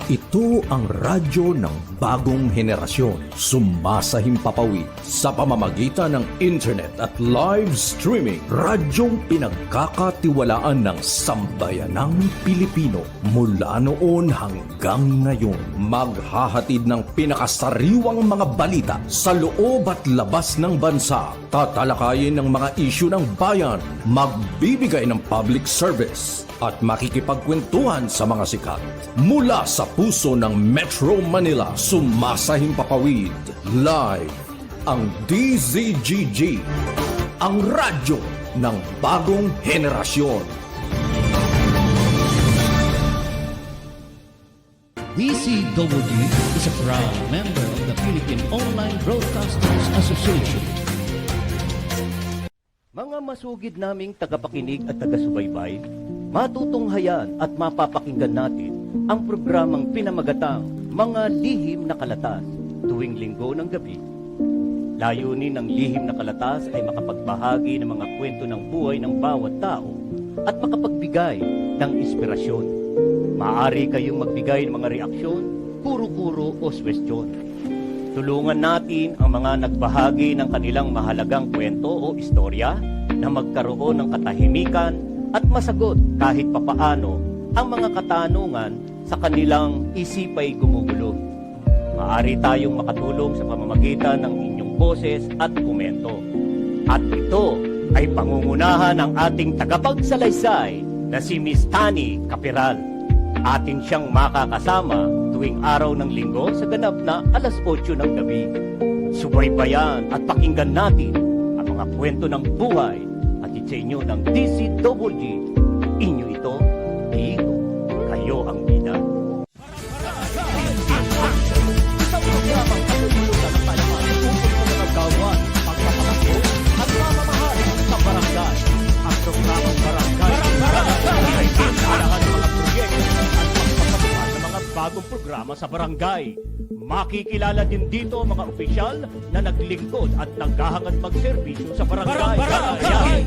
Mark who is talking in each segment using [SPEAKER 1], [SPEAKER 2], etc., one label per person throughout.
[SPEAKER 1] Ito ang radyo ng bagong henerasyon. Sumasahimpapawid sa pamamagitan ng internet at live streaming. Radyong pinagkakatiwalaan ng sambayanang Pilipino. Mula noon hanggang ngayon, maghahatid ng pinakasariwang mga balita sa loob at labas ng bansa. Tatalakayin ng mga isyu ng bayan. Magbibigay ng public service at makikipagkwentuhan sa mga sikat. Mula sa puso ng Metro Manila, sumasahimpapawid. Live ang DZGG, ang radyo ng bagong henerasyon.
[SPEAKER 2] DZGG is a proud member of the Philippine Online Broadcasters Association.
[SPEAKER 3] Mga masugid naming tagapakinig at taga-subaybay, matutunghayan at mapapakinggan natin ang programang pinamagatang Mga Lihim na Kalatas tuwing linggo ng gabi. Layunin ng Lihim na Kalatas ay makapagbahagi ng mga kwento ng buhay ng bawat tao at makapagbigay ng inspirasyon. Maaari kayong magbigay ng mga reaksyon, kuro-kuro o suwestyon. Tulungan natin ang mga nagbahagi ng kanilang mahalagang kwento o istorya na magkaroon ng katahimikan at masagot kahit papaano ang mga katanungan sa kanilang isipay gumugulo. Maaari tayong makatulong sa pamamagitan ng inyong boses at komento. At ito ay pangungunahan ng ating tagapagsalaysay na si Miss Tani Capiral. Atin siyang makakasama tuwing araw ng linggo sa ganap na alas 8 ng gabi. Subaybayan at pakinggan natin ang mga kwento ng buhay at sa inyo ng DZGG. Inyo ito, dito, kayo ang bida. Isang programang katutulugan ng palaman ukol sa mga gawan, pagpapakaso at mamamahal sa barangay. Ang programang barangay ay pinalahan ng mga proyekto at pagpapakabuhan ng mga bagong programa sa barangay. Makikilala din dito ang mga opisyal na naglingkod at naghahangad magserbisyo sa barangay.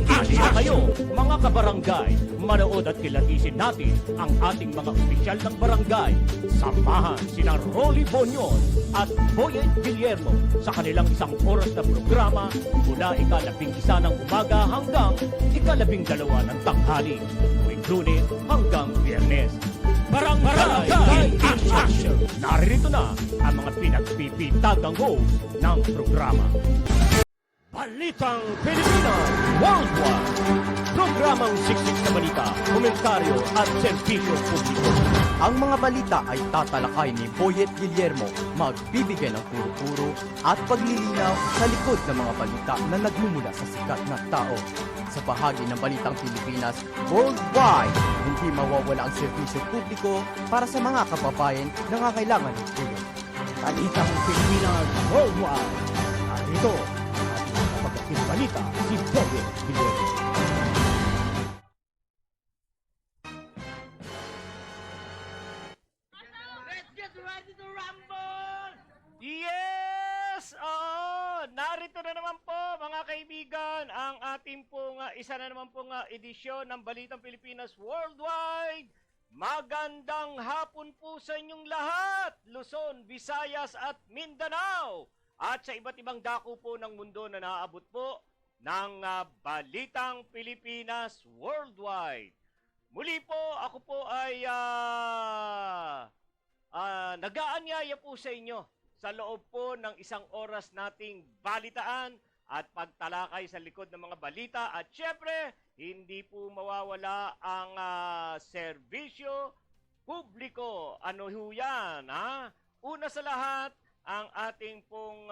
[SPEAKER 3] Halika kayo, mga kabarangay, manood at kilatisin natin ang ating mga opisyal ng barangay. Samahan sina Rolly Bonyon at Boyet Guillermo sa kanilang isang oras na programa mula ika-11 ng umaga hanggang ika-12 ng tanghali, tuwing Lunes hanggang Biyernes. Barangay in Action! Narito na ang mga pinagpipitagang host ng programa. Balitang Pilipinas Worldwide! Programang siksik sa balita, komentaryo at serbisyo publiko.
[SPEAKER 4] Ang mga balita ay tatalakay ni Boyet Guillermo, magbibigay ng puro-puro at paglilinaw sa likod ng mga balita na nagmumula sa sikat na tao. Sa bahagi ng Balitang Pilipinas Worldwide, hindi mawawala ang serbisyo publiko para sa mga kababayan na nangangailangan ng tulong.
[SPEAKER 2] Balitang Pilipinas Worldwide. Narito ang pagkaking balita si Boyet Guillermo.
[SPEAKER 3] Yes! Oo! Narito na naman po mga kaibigan ang ating pong isa na naman pong edisyon ng Balitang Pilipinas Worldwide. Magandang hapon po sa inyong lahat, Luzon, Visayas at Mindanao. At sa iba't ibang dako po ng mundo na naaabot po ng Balitang Pilipinas Worldwide. Muli po, ako po ay nag-aanyaya po sa inyo sa loob po ng isang oras nating balitaan at pagtalakay sa likod ng mga balita. At syempre, hindi po mawawala ang serbisyo publiko. Ano ho yan? Ha? Una sa lahat, ang ating pong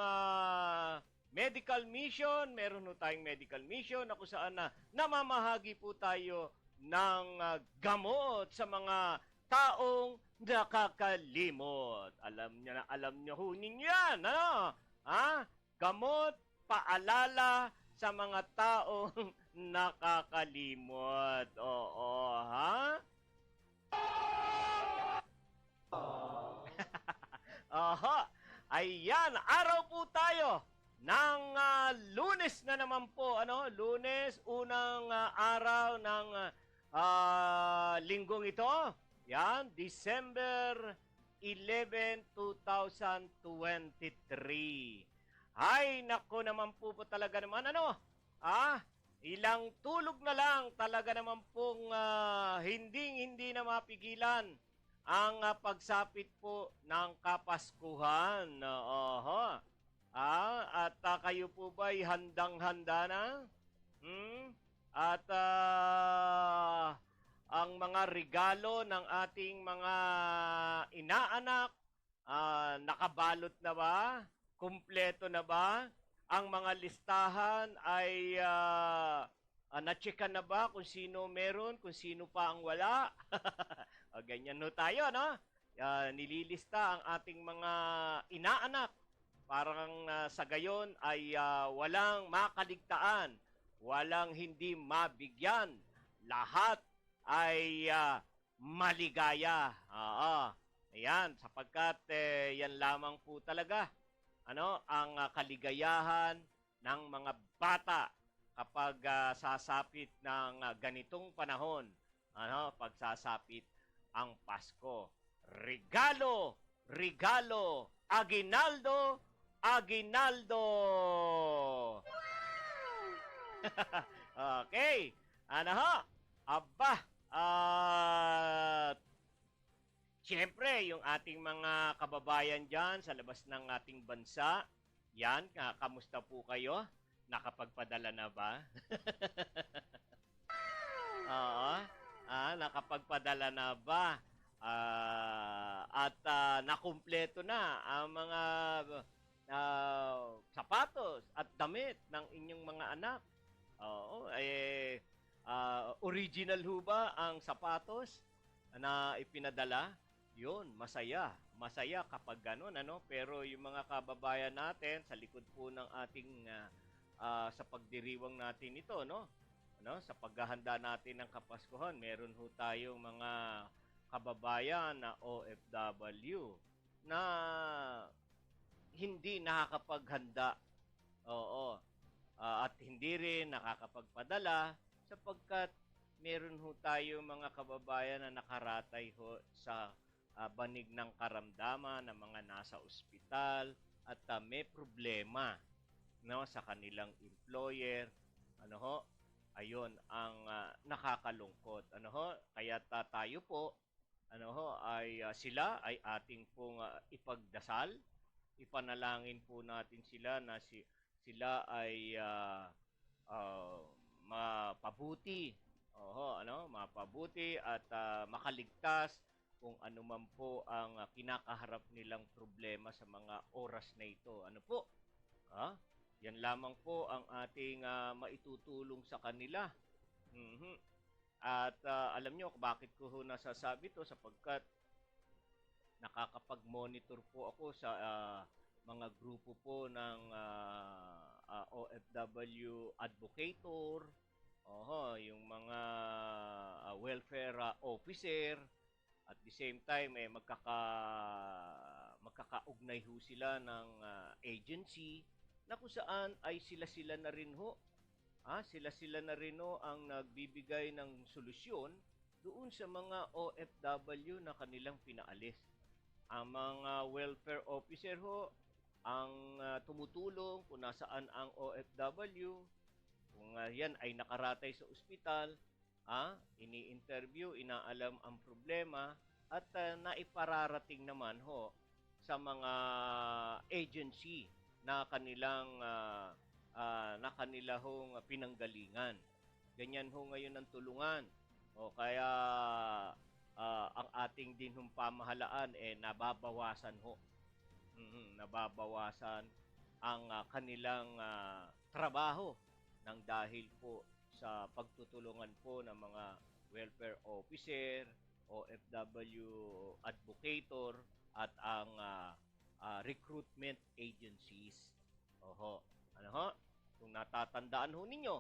[SPEAKER 3] medical mission. Meron ho tayong medical mission na kung saan namamahagi po tayo ng gamot sa mga taong nakakalimot. Alam niyo ho ninyo yan, ano? Ha? Gamot, paalala sa mga taong nakakalimot. Oo, ha? Aha. Ayan, araw po tayo ng Lunes na naman po, ano? Lunes, unang araw ng linggong ito. Yan, December
[SPEAKER 5] 11, 2023. Ay, nako naman po talaga naman, ano? Ilang tulog na lang talaga naman pong hindi na mapigilan ang pagsapit po ng Kapaskuhan. At kayo po ba'y handang-handa na? At ang mga regalo ng ating mga inaanak, nakabalot na ba? Kumpleto na ba? Ang mga listahan ay na-checkan na ba kung sino meron, kung sino pa ang wala? O, ganyan no tayo, no? Nililista ang ating mga inaanak. Parang sa gayon ay walang makaligtaan, walang hindi mabigyan. Lahat ay maligaya. Ayan, sapagkat yan lamang po talaga ang kaligayahan ng mga bata kapag sasapit ng ganitong panahon, pagsasapit ang Pasko. Regalo, regalo, aginaldo, aginaldo. Okay. Aba, siyempre, yung ating mga kababayan dyan sa labas ng ating bansa, yan, kamusta po kayo? Nakapagpadala na ba? Oo. Nakapagpadala na ba? At nakumpleto na ang mga sapatos at damit ng inyong mga anak. Oo, original ho ba ang sapatos na ipinadala? Yun, masaya. Masaya kapag ganun, Pero yung mga kababayan natin sa likod po ng ating sa pagdiriwang natin ito, sa paghahanda natin ng Kapaskuhan, meron ho tayong mga kababayan na OFW na hindi nakakapaghanda. Oo. At hindi rin nakakapagpadala sapagkat meron ho tayo mga kababayan na nakaratay ho sa banig ng karamdaman ng mga nasa ospital at may problema sa kanilang employer. Ayun ang nakakalungkot. Kaya tayo po ay sila ay ating pong ipagdasal. Ipanalangin po natin sila na sila ay mapabuti. Mapabuti at makaligtas kung ano man po ang kinakaharap nilang problema sa mga oras na ito. Yan lamang po ang ating maitutulong sa kanila. At alam nyo bakit ko nasasabi to sapagkat nakakapag-monitor po ako sa mga grupo po ng OFW advocator, yung mga welfare officer, at the same time magkakaugnay ho sila ng agency na kung saan ay sila-sila na rin ho. Sila-sila na rin ho ang nagbibigay ng solusyon doon sa mga OFW na kanilang pinaalis. Ang mga welfare officer ho ang tumutulong kung nasaan ang OFW. Kung yan ay nakaratay sa ospital, ini-interview, inaalam ang problema at naipararating naman ho sa mga agency na kanilang hong pinanggalingan. Ganyan ho ngayon ang tulungan. Kaya ang ating din hong pamahalaan nababawasan ho. Nababawasan ang kanilang trabaho nang dahil po sa pagtutulungan po ng mga welfare officer, OFW advocator at ang recruitment agencies. Kung natatandaan ho ninyo,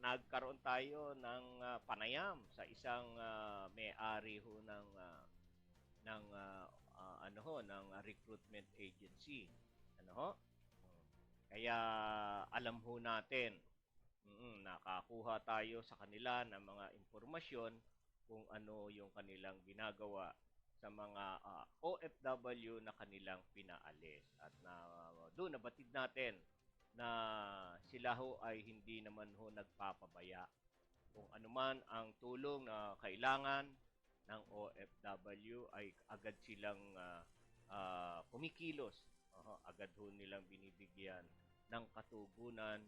[SPEAKER 5] nagkaroon tayo ng panayam sa isang may-ari ho ng recruitment agency. Kaya alam ho natin, nakakuha tayo sa kanila ng mga impormasyon kung ano yung kanilang ginagawa sa mga OFW na kanilang pinaalis. At doon nabatid natin na sila ho ay hindi naman ho nagpapabaya. Kung anuman ang tulong na kailangan ng OFW ay agad silang kumikilos. Agad ho nilang binibigyan ng katugunan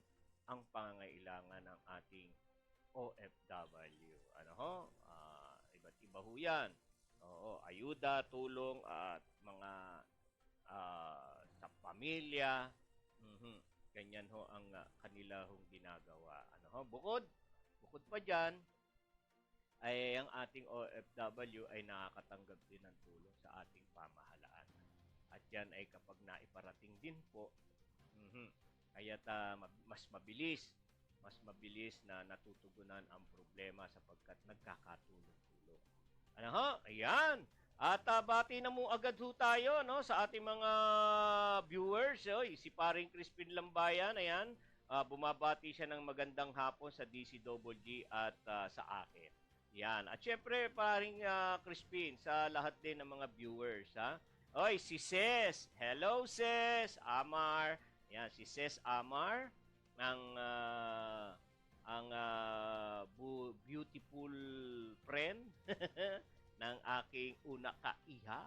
[SPEAKER 5] ang pangangailangan ng ating OFW. Ano ho? Iba't iba ho yan. Oo, ayuda, tulong at mga sa pamilya. Ganyan ho ang kanila hong ginagawa. Ano ho? Bukod pa dyan, ay ang ating OFW ay nakakatanggap din ng tulong sa ating pamahalaan. At yan ay kapag naiparating din po, kaya't mas mabilis na natutugunan ang problema sapagkat nagkakatulong-tulong. Ano ho? Ayan. At bati na mo agad ho tayo no, sa ating mga viewers. Si Paring Crispin Lambayan, ayan. Bumabati siya ng magandang hapon sa DCWG at sa akin. Yan. At syempre, Paring Crispin, sa lahat din ng mga viewers. Ha? Oy, si Ses. Hello, Ses. Amar. Yan, si Ses Amar. Ang beautiful friend ng aking una kaiha.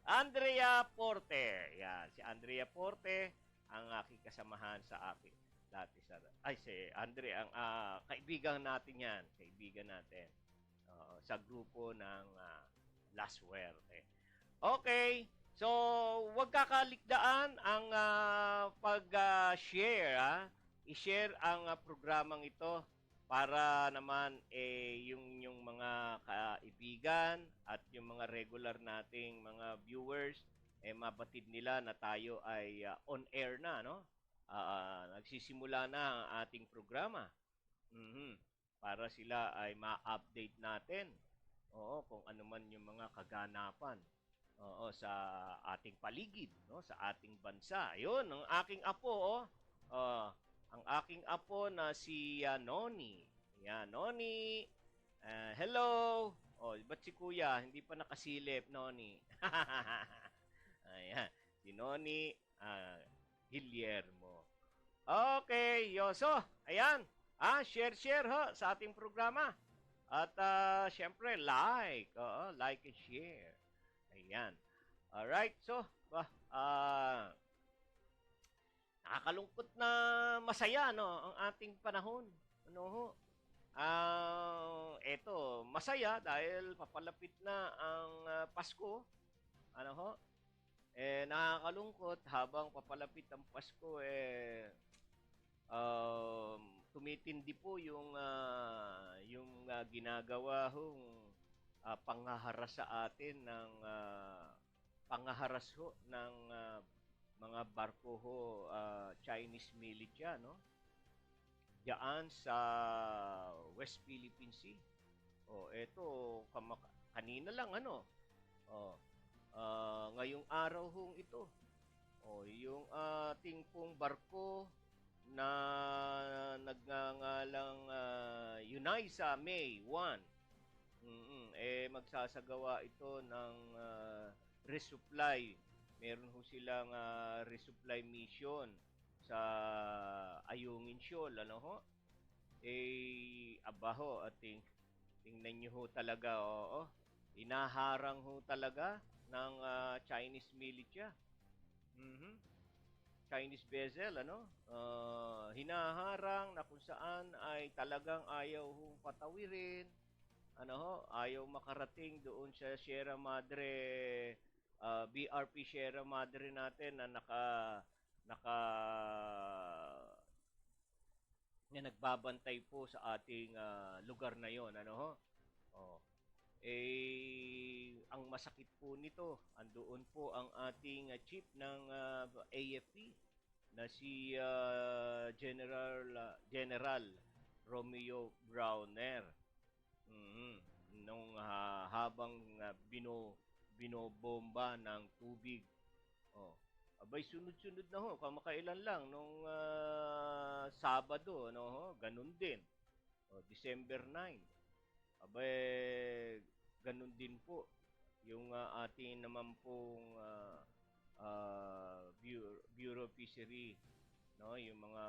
[SPEAKER 5] Andrea Porte. Yan, si Andrea Porte ang aking kasamahan sa akin. Dati si Andre ang kaibigan natin yan, kaibigan natin sa grupo ng La Suerte. Okay, so wag kakalikdaan ang pag-share, i-share ang programang ito para naman yung mga kaibigan at yung mga regular nating mga viewers mabatid nila na tayo ay on air na, no? Nagsisimula na ang ating programa. Para sila ay ma-update natin. Oo, kung ano man yung mga kaganapan. Oo, sa ating paligid, no? Sa ating bansa. Ayun, ang aking apo, ang aking apo na si Noni. Yan, Noni. Hello. Ba't si Kuya hindi pa nakasilip, Noni? Ayan, si Noni Guillermo. Okay, Yoso. Ayan. Share ho sa ating programa. At syempre, like. Like and share. Ayan. Alright, so, nakakalungkot na masaya, no, ang ating panahon. Ano ho? Eto, masaya dahil papalapit na ang Pasko. Ano ho? Nakakalungkot habang papalapit ang Pasko, tumitindi po yung ginagawa hong panghaharas sa atin ng panghaharas ho ng mga barko ho, Chinese militia, no? Diyan sa West Philippine Sea. Eto kanina lang ngayong araw hong ito. Yung ating pong barko na nagngangalang Unisa May 1. Magsasagawa ito ng resupply. Meron ho silang resupply mission sa Ayungin Shoal, ano ho? Abaho, at tingnan nyo ho talaga, inaharang ho talaga ng Chinese militia. Chinese vessel, hinaharang na kung saan ay talagang ayaw hong patawirin, ayaw makarating doon sa Sierra Madre, BRP Sierra Madre natin na nagbabantay po sa ating lugar na yon, ang masakit po nito, andoon po ang ating chief ng AFP na si General Romeo Browner. Nung habang binobomba ng tubig. Abay, sunod-sunod na ho. Kamakailan lang nung Sabado, ganun din. December 9. Abay, ganun din po yung ating naman pong Bureau of Fishery, no, yung mga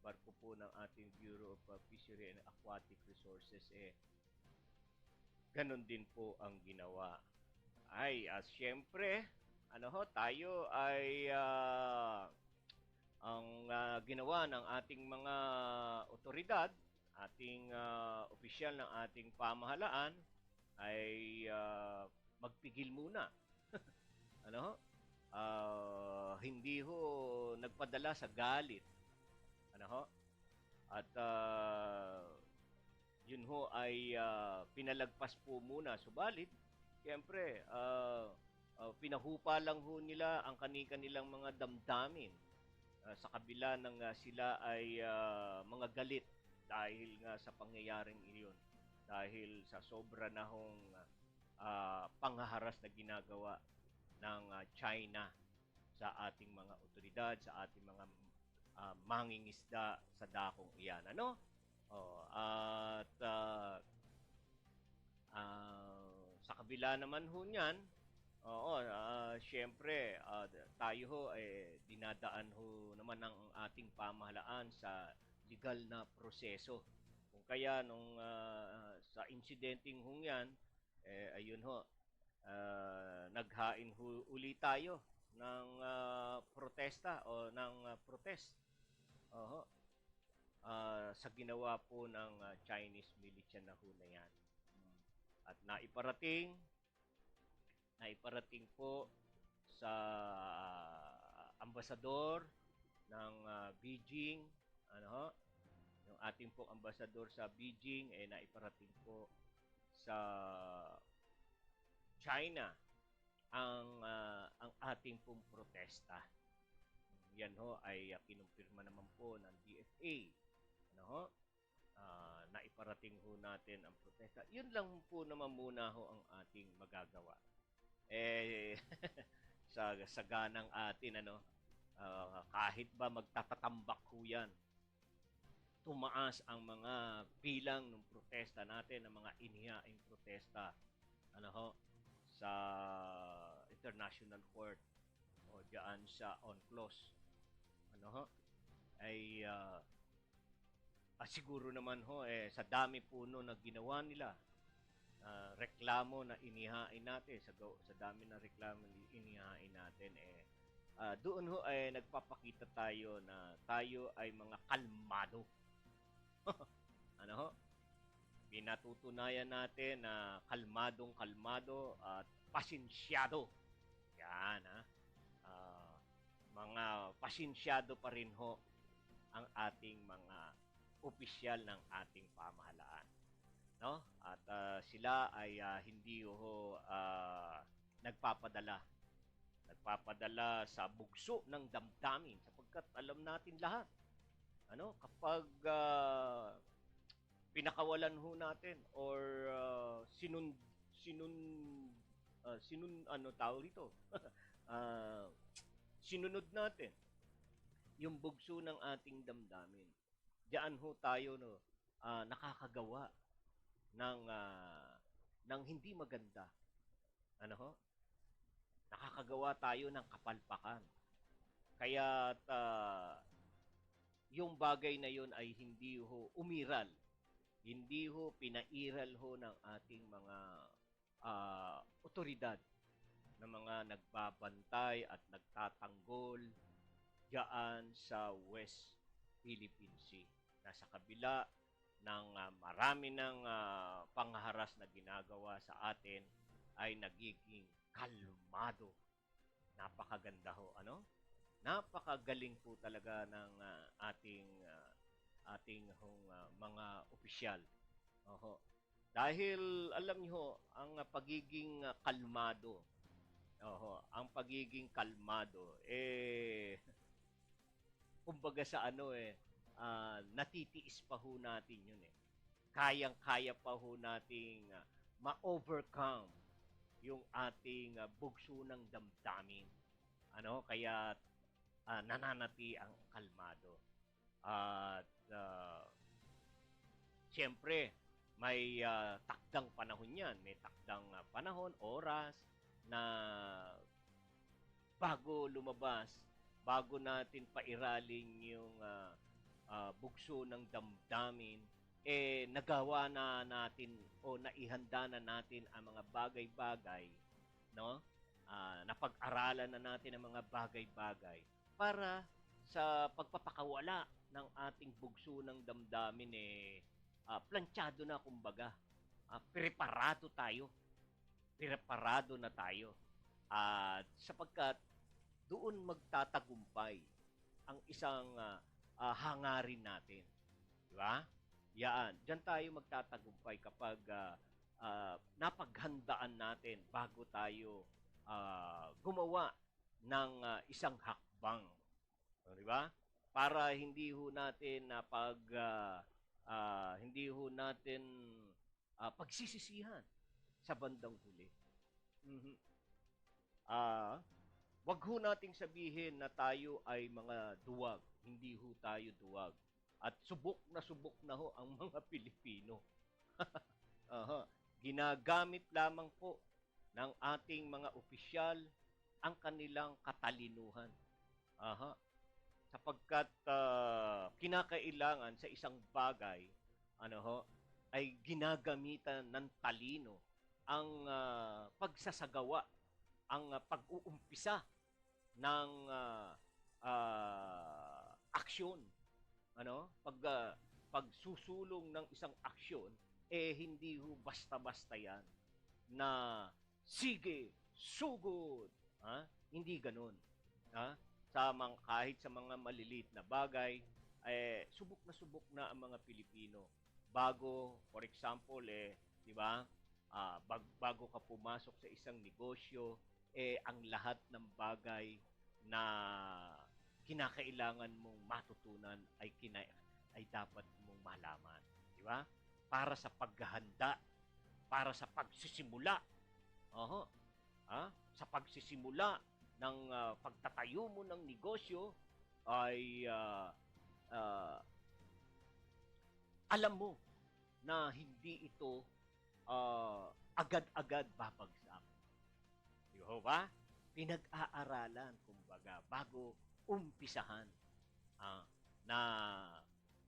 [SPEAKER 5] barko po ng ating Bureau of Fishery and Aquatic Resources, ganun din po ang ginawa. Ay, siyempre, ano ho, tayo ay ang ginawa ng ating mga otoridad, ating opisyal ng ating pamahalaan ay magpigil muna. Ano ho? Hindi ho nagpadala sa galit. Ano ho? At yun ho ay pinalagpas po muna. Subalit, siyempre, pinahupa lang ho nila ang kanilang mga damdamin sa kabila ng sila ay mga galit dahil nga sa pangyayaring iyon. Dahil sa sobra na hong panghaharas na ginagawa ng China sa ating mga otoridad, sa ating mga mangingisda sa dakong iyan. Ano? At sa kabila naman ho niyan, oo, siyempre, tayo ho, dinadaan ho naman ng ating pamahalaan sa legal na proseso. Kung kaya, nung sa insidenteng ho yan, ayun ho, naghain ho uli tayo ng protesta o ng protest. Oho. Sa ginawa po ng Chinese militia na ho na yan. At naiparating po sa ambasador ng Beijing, ano ho, yung ating po ambasador sa Beijing naiparating po sa China ang ating pong protesta. Yan ho ay kinumpirma naman po ng DFA. Ano ho? Naiparating ho natin ang protesta. Yun lang po naman muna ho ang ating magagawa. Sa ganang atin, ano, kahit ba magtatatambak ho yan, tumaas ang mga bilang ng protesta natin, ng mga inihaing protesta, ano ho, sa International Court o diyan sa UNCLOS, ano ho, ay siguro naman ho, sa dami po no na ginawa nila, reklamo na inihain natin, sa dami ng reklamo na inihain natin, doon ho ay nagpapakita tayo na tayo ay mga kalmado. Ano ho? Pinatutunayan natin na kalmadong-kalmado at pasinsyado. Yan, ha? Mga pasinsyado pa rin ho ang ating mga opisyal ng ating pamahalaan. No? At sila ay hindi ho nagpapadala sa bugso ng damdamin sapagkat alam natin lahat, ano, kapag pinakawalan ho natin or ano tawag dito, sinunod natin yung bugso ng ating damdamin, diyan ho tayo no nakakagawa ng hindi maganda. Ano ho? Nakakagawa tayo ng kapalpakan. Kaya yung bagay na yun ay hindi ho umiral. Hindi ho pinairal ho ng ating mga otoridad na mga nagbabantay at nagtatanggol diyan sa West Philippine Sea. Nasa kabila ng marami ng panghaharas na ginagawa sa atin ay nagiging kalmado. Napakaganda ho, ano? Napakagaling po talaga ng ating mga opisyal. Oho. Dahil alam niyo ang pagiging kalmado. Ang pagiging kalmado kumbaga sa ano natitiis pa ho natin yun Kayang-kaya pa ho nating ma-overcome yung ating bugso ng damdamin. Ano, kaya nananati ang kalmado. At siyempre, May takdang panahon yan. May takdang panahon, oras, na bago lumabas, bago natin pairalin yung bugso ng damdamin, nagawa na natin o naihanda na natin ang mga bagay-bagay, no? Napag-aralan na natin ang mga bagay-bagay para sa pagpapakawala ng ating bugso ng damdamin, planchado na kumbaga. Preparado tayo. Preparado na tayo. At sapagkat doon magtatagumpay ang isang hangarin natin. Di ba? Yan. Diyan tayo magtatagumpay kapag napaghandaan natin bago tayo gumawa ng isang hakbang. Di ba? Para hindi ho natin hindi ho natin pagsisisihan sa bandang huli. Mhm. Wag ho nating sabihin na tayo ay mga duwag. Hindi ho tayo duwag. At subok na ho ang mga Pilipino. Aha. Ginagamit lamang po ng ating mga opisyal ang kanilang katalinuhan. Aha. Sapagkat kinakailangan sa isang bagay, ay ginagamitan ng talino ang pagsasagawa, ang pag-uumpisa ng aksyon. Pagsusulong ng isang aksyon, hindi ho basta-basta yan na sige, sugod. Hindi ganun. Kahit sa mga maliliit na bagay, subok na ang mga Pilipino. Bago, for example, di ba, bago ka pumasok sa isang negosyo, ang lahat ng bagay na kinakailangan mong matutunan ay dapat mong malaman. Di ba? Para sa paghahanda, para sa pagsisimula. Sa pagsisimula ng pagtatayo mo ng negosyo, ay alam mo na hindi ito agad-agad babagsak. Di ba? Pinag-aaralan, kumbaga, bago umpisahan na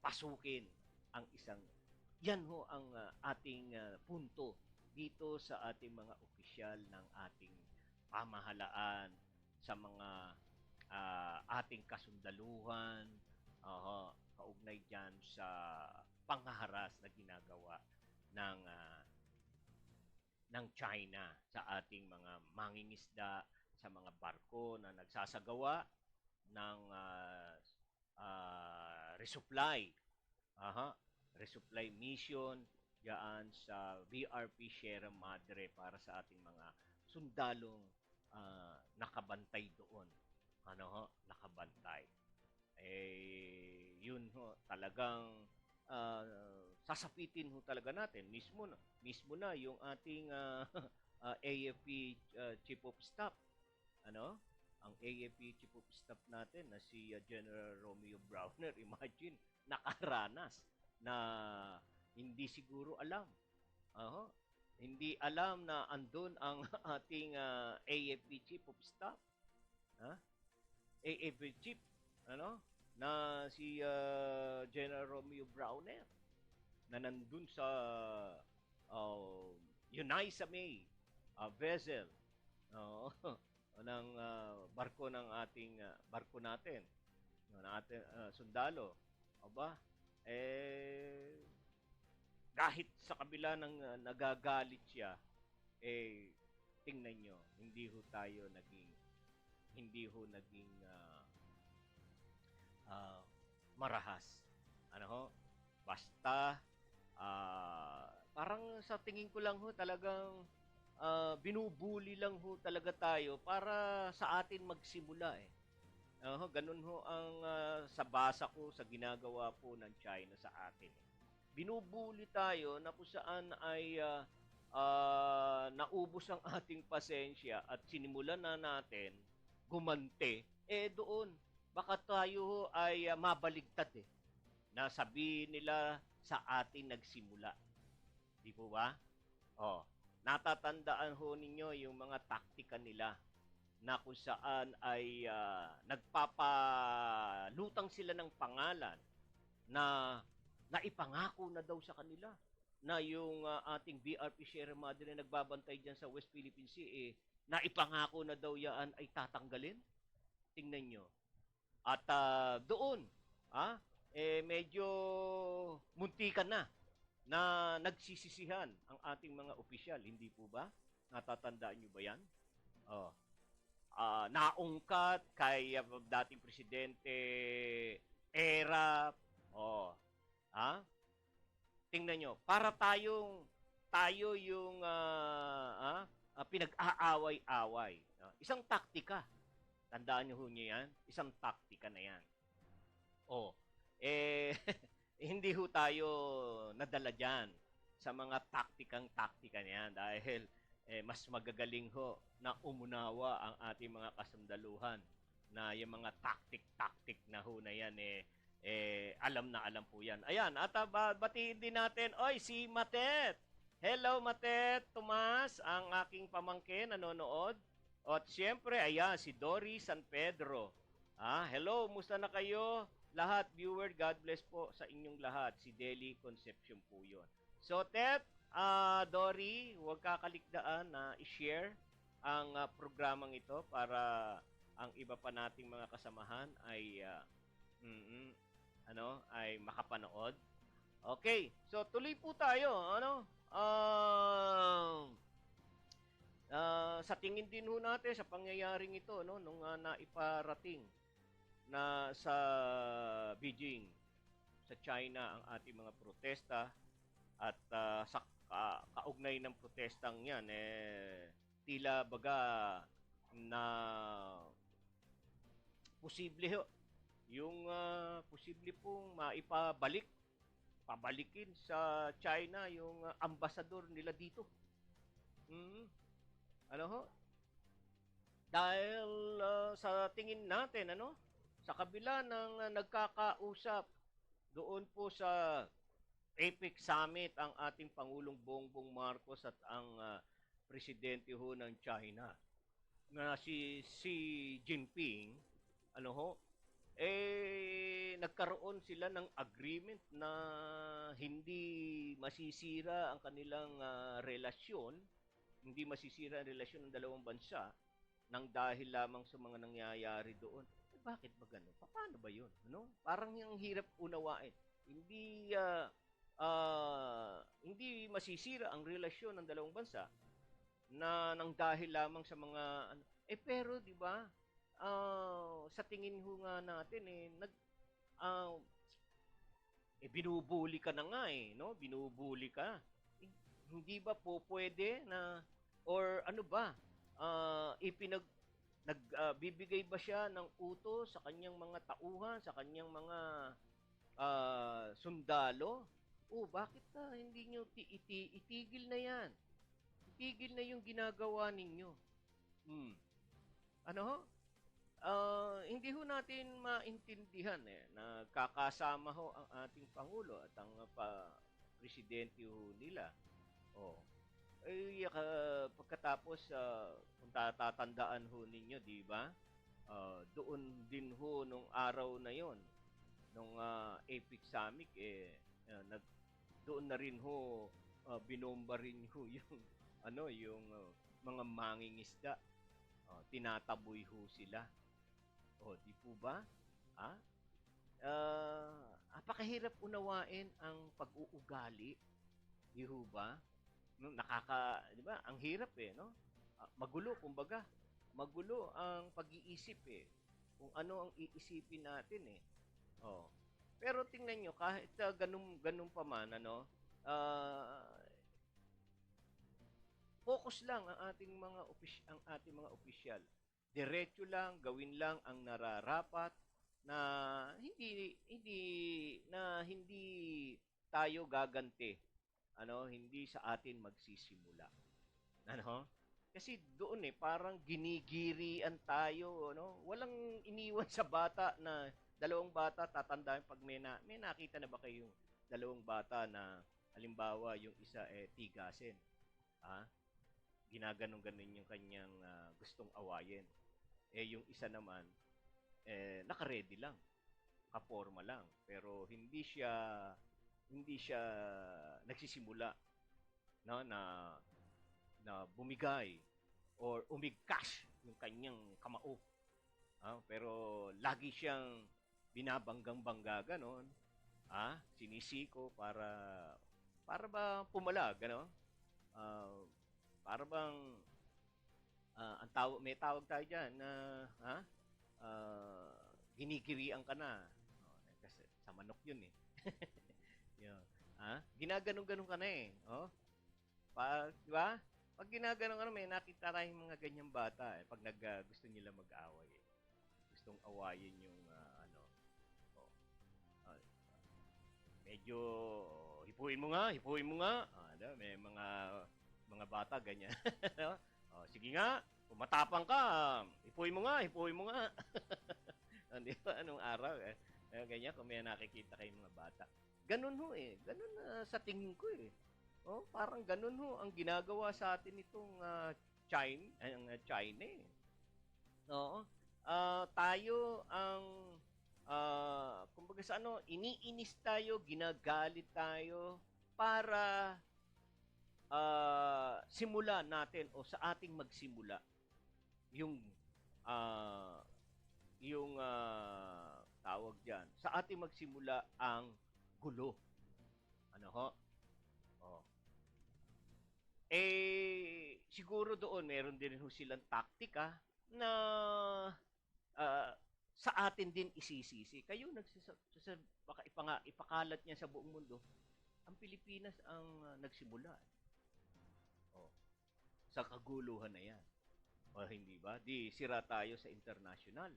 [SPEAKER 5] pasukin ang isang. Yan ho ang ating punto dito sa ating mga opisyal ng ating pamahalaan, sa mga ating kasundaluhan, kaugnay dyan sa panghaharas na ginagawa ng China sa ating mga mangingisda, sa mga barko na nagsasagawa ng resupply. Resupply mission diyan sa BRP Sierra Madre para sa ating mga sundalong nakabantay doon. Nakabantay. Yun ho, talagang sasapitin ho talaga natin mismo na yung ating AFP Chief of Staff. Ang AFP Chief of Staff natin na si General Romeo Browner, imagine, nakaranas na hindi siguro alam. Hindi alam na andun ang ating AFP Chief of Staff. AFP Chief, na si General Romeo Browner na nandun sa Unisa May vessel ng barko ng ating barko natin, ng ating sundalo. Kahit sa kabila ng nagagalit siya, tingnan nyo, hindi ho naging marahas. Basta parang sa tingin ko lang ho talagang binubuli lang ho talaga tayo para sa atin magsimula ganun ho ang sa basa ko sa ginagawa po ng China sa atin. Binubuli tayo na kung saan ay naubos ang ating pasensya at sinimulan na natin gumante, doon baka tayo ho ay mabaligtad na sabihin nila sa atin nagsimula. Di po ba? Oh, natatandaan ho ninyo yung mga taktika nila na kung saan ay nagpapalutang sila ng pangalan na naipangako na daw sa kanila na yung ating BRP Sierra Madre na nagbabantay dyan sa West Philippine Sea, naipangako na daw yan ay tatanggalin. Tingnan nyo. At doon, medyo muntikan na nagsisisihan ang ating mga opisyal. Hindi po ba? Natatandaan nyo ba yan? Oh. Naungkat kay dating presidente Era. Oh. Tingnan nyo, para tayo yung pinag-aaway-away. Isang taktika. Tandaan nyo yan? Isang taktika na yan. Oh, hindi ho tayo nadala dyan sa mga taktikang-taktika niyan dahil mas magagaling ho na umunawa ang ating mga kasandaluhan na yung mga taktik-taktik na ho na yan alam na alam po yan. Ayan, at batiin din natin, si Matet. Hello Matet, Tomas, ang aking pamangkin nanonood. At siyempre, ayan, si Dory San Pedro. Hello, musta na kayo? Lahat, viewer, God bless po sa inyong lahat. Si Deli Concepcion po yun. So, Tet, Dory, huwag kakalikdaan na i-share ang programang ito para ang iba pa nating mga kasamahan ay ay makapanood. Okay, so tuloy po tayo. Sa tingin din ho natin sa pangyayaring ito nung naiparating na sa Beijing, sa China ang ating mga protesta at sa kaugnay ng protestang yan tila baga na posible ho yung posible pong pabalikin sa China yung ambasador nila dito. Dahil sa tingin natin sa kabila ng nagkakausap doon po sa APEC Summit ang ating Pangulong Bongbong Marcos at ang presidente ho ng China na si Xi Jinping, nagkaroon sila ng agreement na hindi masisira ang kanilang relasyon, hindi masisira ang relasyon ng dalawang bansa nang dahil lamang sa mga nangyayari doon. Bakit ba gano'n? Paano ba yun? Parang yung hirap unawain. Hindi masisira ang relasyon ng dalawang bansa na nang dahil lamang sa mga pero di ba sa tingin ho nga natin binubuli ka na nga binubuli ka. Hindi ba po pwede na or ano ba nagbibigay ba siya ng utos sa kanyang mga tauhan, sa kanyang mga sundalo? Bakit hindi nyo itigil na yan? Itigil na yung ginagawa ninyo. Hindi ho natin maintindihan na kakasama ho ang ating Pangulo at ang presidente ho nila. Pagkatapos, kung tatandaan ho ninyo, di ba? Doon din ho nung araw na yon, nung APEC Summit, doon na rin ho binomba rin ho yung mga mangingisda. Tinataboy ho sila. Di po ba? Napakahirap unawain ang pag-uugali. Di ho ba? Di ba? Ang hirap magulo, kumbaga. Magulo ang pag-iisip kung ano ang iisipin natin Pero tingnan nyo, kahit ganun pa man, focus lang ang ating mga opisyal. Diretso lang, gawin lang ang nararapat na hindi tayo gaganti. Hindi sa atin magsisimula. Kasi doon parang ginigirian tayo, Walang iniwan sa bata na dalawang bata, tatandaan pag may nakita na ba kayong dalawang bata na Halimbawa, yung isa tigasin. Ah, ginaganon-ganon yung kanyang gustong awayin. Yung isa naman, naka-ready lang, kaporma lang, pero hindi siya nagsisimula, no, na bumigay or umigkas yung kanyang kamao. Pero lagi siyang binabanggang-bangga ganon. Sinisiko para ba pumalag, gano'n? Ah, para bang may tawag tayo diyan na ginigirian ka na. Kasi sa manok 'yun eh. Yun. Ginaganon-ganon ka na eh. Di ba? Pag ginaganon ka na, may nakita tayong mga ganyang bata pag gusto nila mag-away. Gustong awayin yung oh, ah, medyo hipuin mo nga. May mga bata ganyan. No? Sige nga, kung matapang ka, hipuin mo nga. Di ba? Anong araw ganyan kung may nakikita kayong mga bata. Ganun ho eh. Ganun sa tingin ko eh. Parang ganun ho ang ginagawa sa atin itong China eh. Oo. Tayo ang kumbaga sa iniinis tayo, ginagalit tayo para simulan natin o sa ating magsimula yung tawag diyan. Sa ating magsimula ang gulo. Ano ho? Siguro doon meron din ho silang taktika na sa atin din isisisi. Kayo baka ipakalat niya sa buong mundo. Ang Pilipinas ang nagsimula. Sa kaguluhan na yan. Hindi ba? Di sira tayo sa international.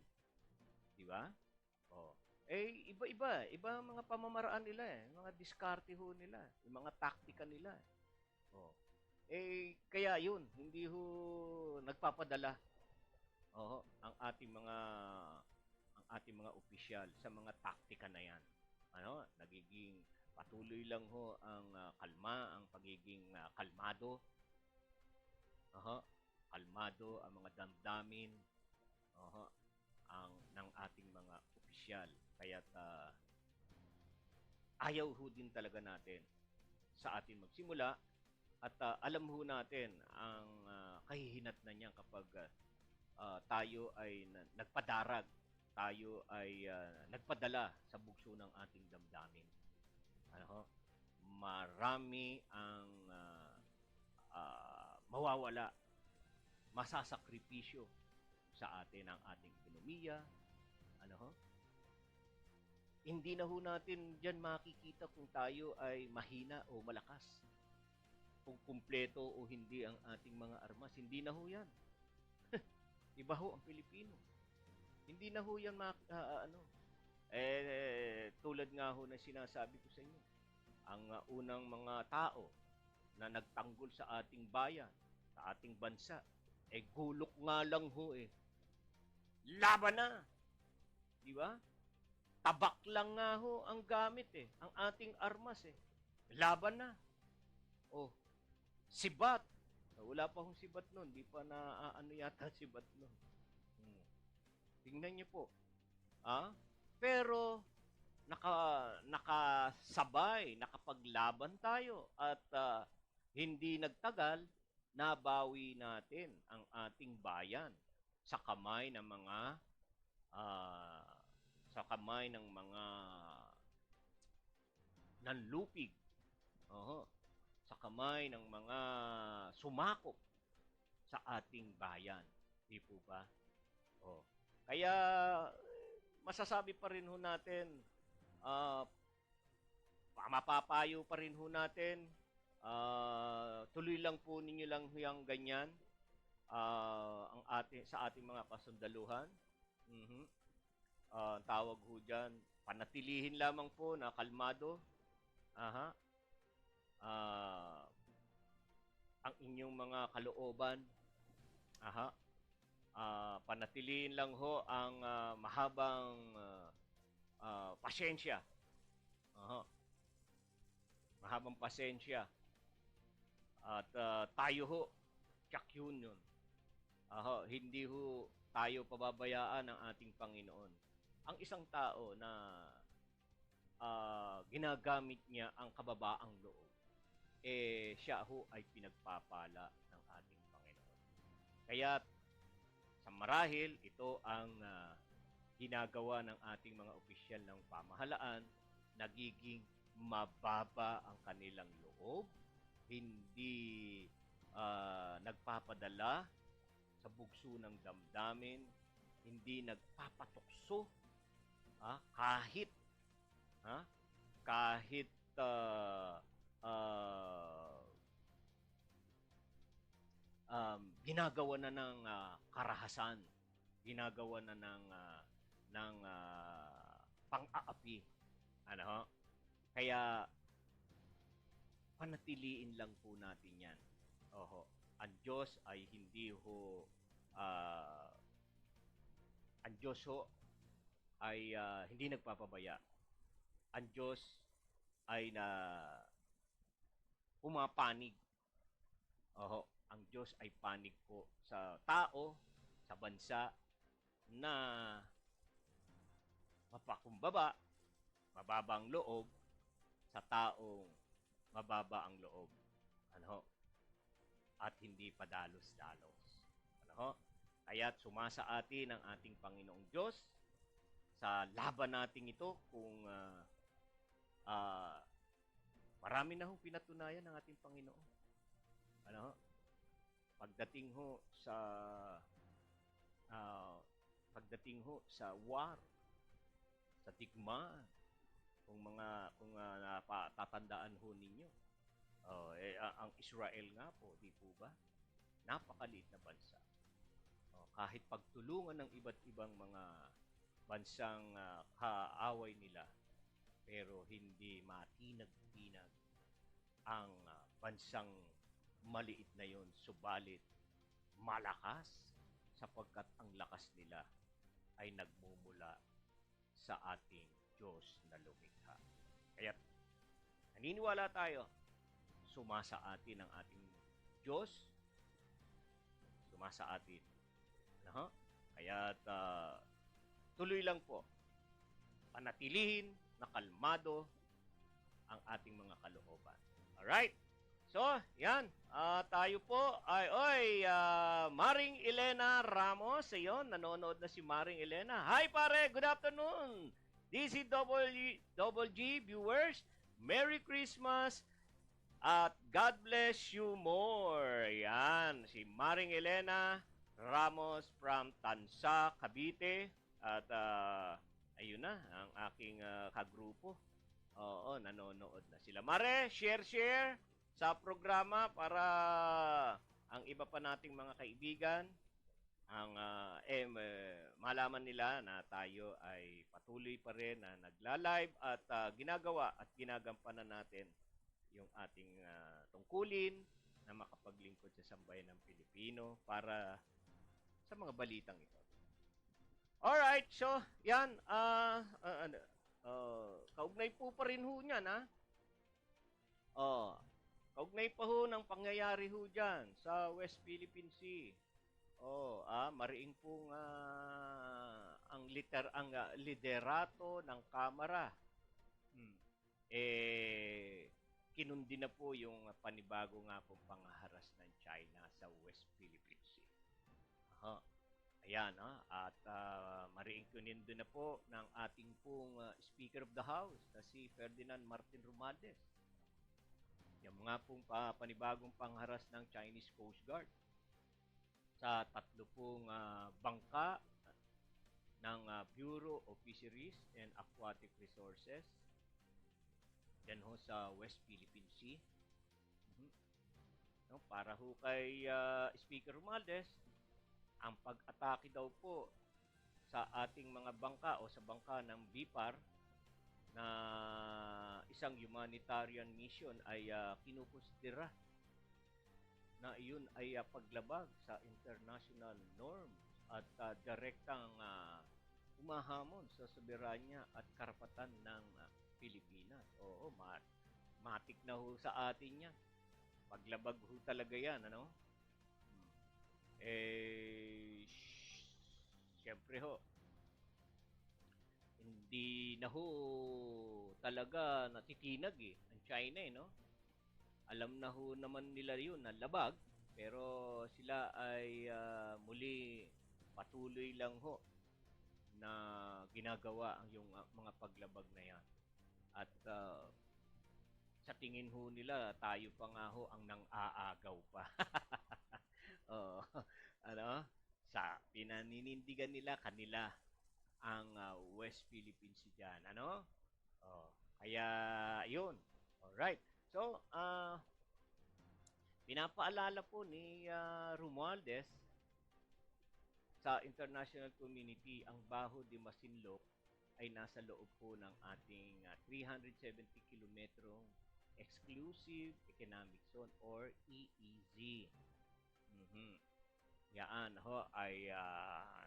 [SPEAKER 5] Di ba? Iba-iba. Iba ang mga pamamaraan nila eh. Mga diskarte ho nila. Yung mga taktika nila. Kaya yun, hindi ho nagpapadala ang ating mga opisyal sa mga taktika na yan. Nagiging patuloy lang ho ang ang pagiging kalmado. Kalmado ang mga damdamin ng ating mga opisyal. Kaya't ayaw ho din talaga natin sa atin magsimula at alam ho natin ang kahihinatnan niyan kapag tayo ay nagpadarag, tayo ay nagpadala sa bugso ng ating damdamin. Marami ang mawawala, masasakripisyo sa atin ang ating ekonomiya. Hindi na ho natin diyan makikita kung tayo ay mahina o malakas. Kung kumpleto o hindi ang ating mga armas, hindi na ho yan. Iba ho ang Pilipino. Hindi na ho yan tulad nga ho na sinasabi ko sa inyo, ang unang mga tao na nagtanggol sa ating bayan, sa ating bansa, gulok nga lang ho eh. Laban na! Di ba? Tabak lang nga ho ang gamit eh. Ang ating armas eh. Laban na. Sibat. Wala pa hong sibat nun. Di pa na yata sibat nun. Tingnan niyo po. Pero nakasabay, nakapaglaban tayo at hindi nagtagal, nabawi natin ang ating bayan sa kamay ng mga nanlupig. Sa kamay ng mga sumakop sa ating bayan. Di po ba? Kaya masasabi pa rin ho natin, mapapayo pa rin ho natin, tuloy lang po ninyo lang yung ganyan sa ating mga kasundaluhan. Tawag ho dyan, panatilihin lamang po na kalmado. Ang inyong mga kalooban. Panatilihin lang ho ang mahabang pasyensya. mahabang pasensya. At tayo ho, tsak yun. Hindi ho tayo pababayaan ng ating Panginoon. Ang isang tao na ginagamit niya ang kababaang loob, siya ho ay pinagpapala ng ating Panginoon. Kaya sa marahil, ito ang ginagawa ng ating mga opisyal ng pamahalaan, nagiging mababa ang kanilang loob, hindi nagpapadala sa bugso ng damdamin, hindi nagpapatukso kahit kahit ginagawa na ng karahasan, ginagawa na ng pang-aapi. Ano ho? Kaya panatiliin lang po natin 'yan. Oho. Ang Diyos ay hindi ho ang Diyos ho ay hindi nagpapabaya. Ang Diyos ay pumapanig. Oho, ang Diyos ay panig po sa tao, sa bansa na mapakumbaba, mababa ang loob, sa taong mababa ang loob. Ano? At hindi padalos-dalos. Ano? Kaya't sumasa atin ang ating Panginoong Diyos sa laban nating ito kung marami na hong pinatunayan ng ating Panginoon. Ano? Pagdating ho sa war, sa digmaan, kung natatandaan ho ninyo, ang Israel nga po, di po ba? Napakaliit na bansa. Kahit pagtulungan ng iba't ibang mga bansang kaaway nila, pero hindi matinag-tinag ang bansang maliit na yon, subalit malakas sapagkat ang lakas nila ay nagmumula sa ating Diyos na lumikha. Kaya naniniwala tayo, sumasa atin ang ating Diyos, sumasa atin. Ano? Kaya tuloy lang po, panatilihin na kalmado ang ating mga kalooban. Alright? So, yan. Tayo po ay, Maring Elena Ramos. Ayun, nanonood na si Maring Elena. Hi pare, good afternoon. DCWG viewers, Merry Christmas at God bless you more. Yan, si Maring Elena Ramos from Tansa, Cavite. At ayun na, ang aking kagrupo. Oo, nanonood na sila. Mare, share sa programa para ang iba pa nating mga kaibigan ang malaman nila na tayo ay patuloy pa rin na nagla-live at ginagawa at ginagampanan natin yung ating tungkulin na makapaglingkod sa sambayan ng Pilipino para sa mga balitang ito. Alright, so yan, kaugnay po pa rin ho niyan, ha? Kaugnay pa ho ng pangyayari ho dyan sa West Philippine Sea. Mariing pong ang liderato ng Kamara. Kinundi na po yung panibago nga pong pangharas ng China sa West Philippine Sea. Ayan, at mariing kinundi na po ng ating pong Speaker of the House na si Ferdinand Martin Romualdez. Yung mga pong panibagong pangharas ng Chinese Coast Guard sa 3 pong bangka ng Bureau of Fisheries and Aquatic Resources yan ho sa West Philippine Sea. No, para ho kay Speaker Romualdez, ang pag-atake daw po sa ating mga bangka o sa bangka ng BIPAR na isang humanitarian mission ay kinukonsidera na iyon ay paglabag sa international norms at direktang umahamon sa soberanya at karapatan ng Pilipinas. Oo, matik na ho sa atin yan. Paglabag ho talaga yan, ano? Siyempre ho, hindi na ho talaga natitinag ang China no? Alam na ho naman nila yun na labag, pero sila ay muli patuloy lang ho na ginagawa ang yung mga paglabag na yan. At sa tingin ho nila, tayo pa nga ho ang nang-aagaw pa. Oo. Ano? Sa pinaninindigan nila kanila ang West Philippine Sea dyan. Ano? Oh, kaya yun. Alright. So, pinapaalala po ni Romualdez sa international community ang Baho de Masinloc ay nasa loob po ng ating 370 kilometrong Exclusive Economic Zone or EEZ. Yan ho ay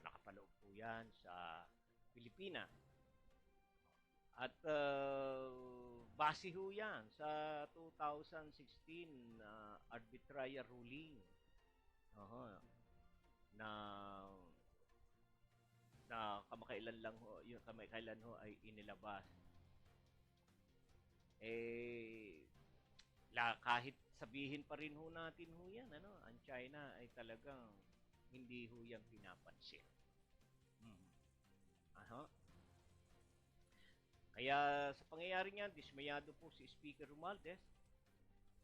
[SPEAKER 5] nakapaloob po yan sa Pilipinas. At base ho yan sa 2016 arbitrary ruling na kamakailan lang ho, yung kamakailan ho ay inilabas. Kahit sabihin pa rin ho natin ho yan, ano, ang China ay talagang hindi ho yan pinapansin. Kaya sa pangyayari niyan, dismayado po si Speaker Romualdez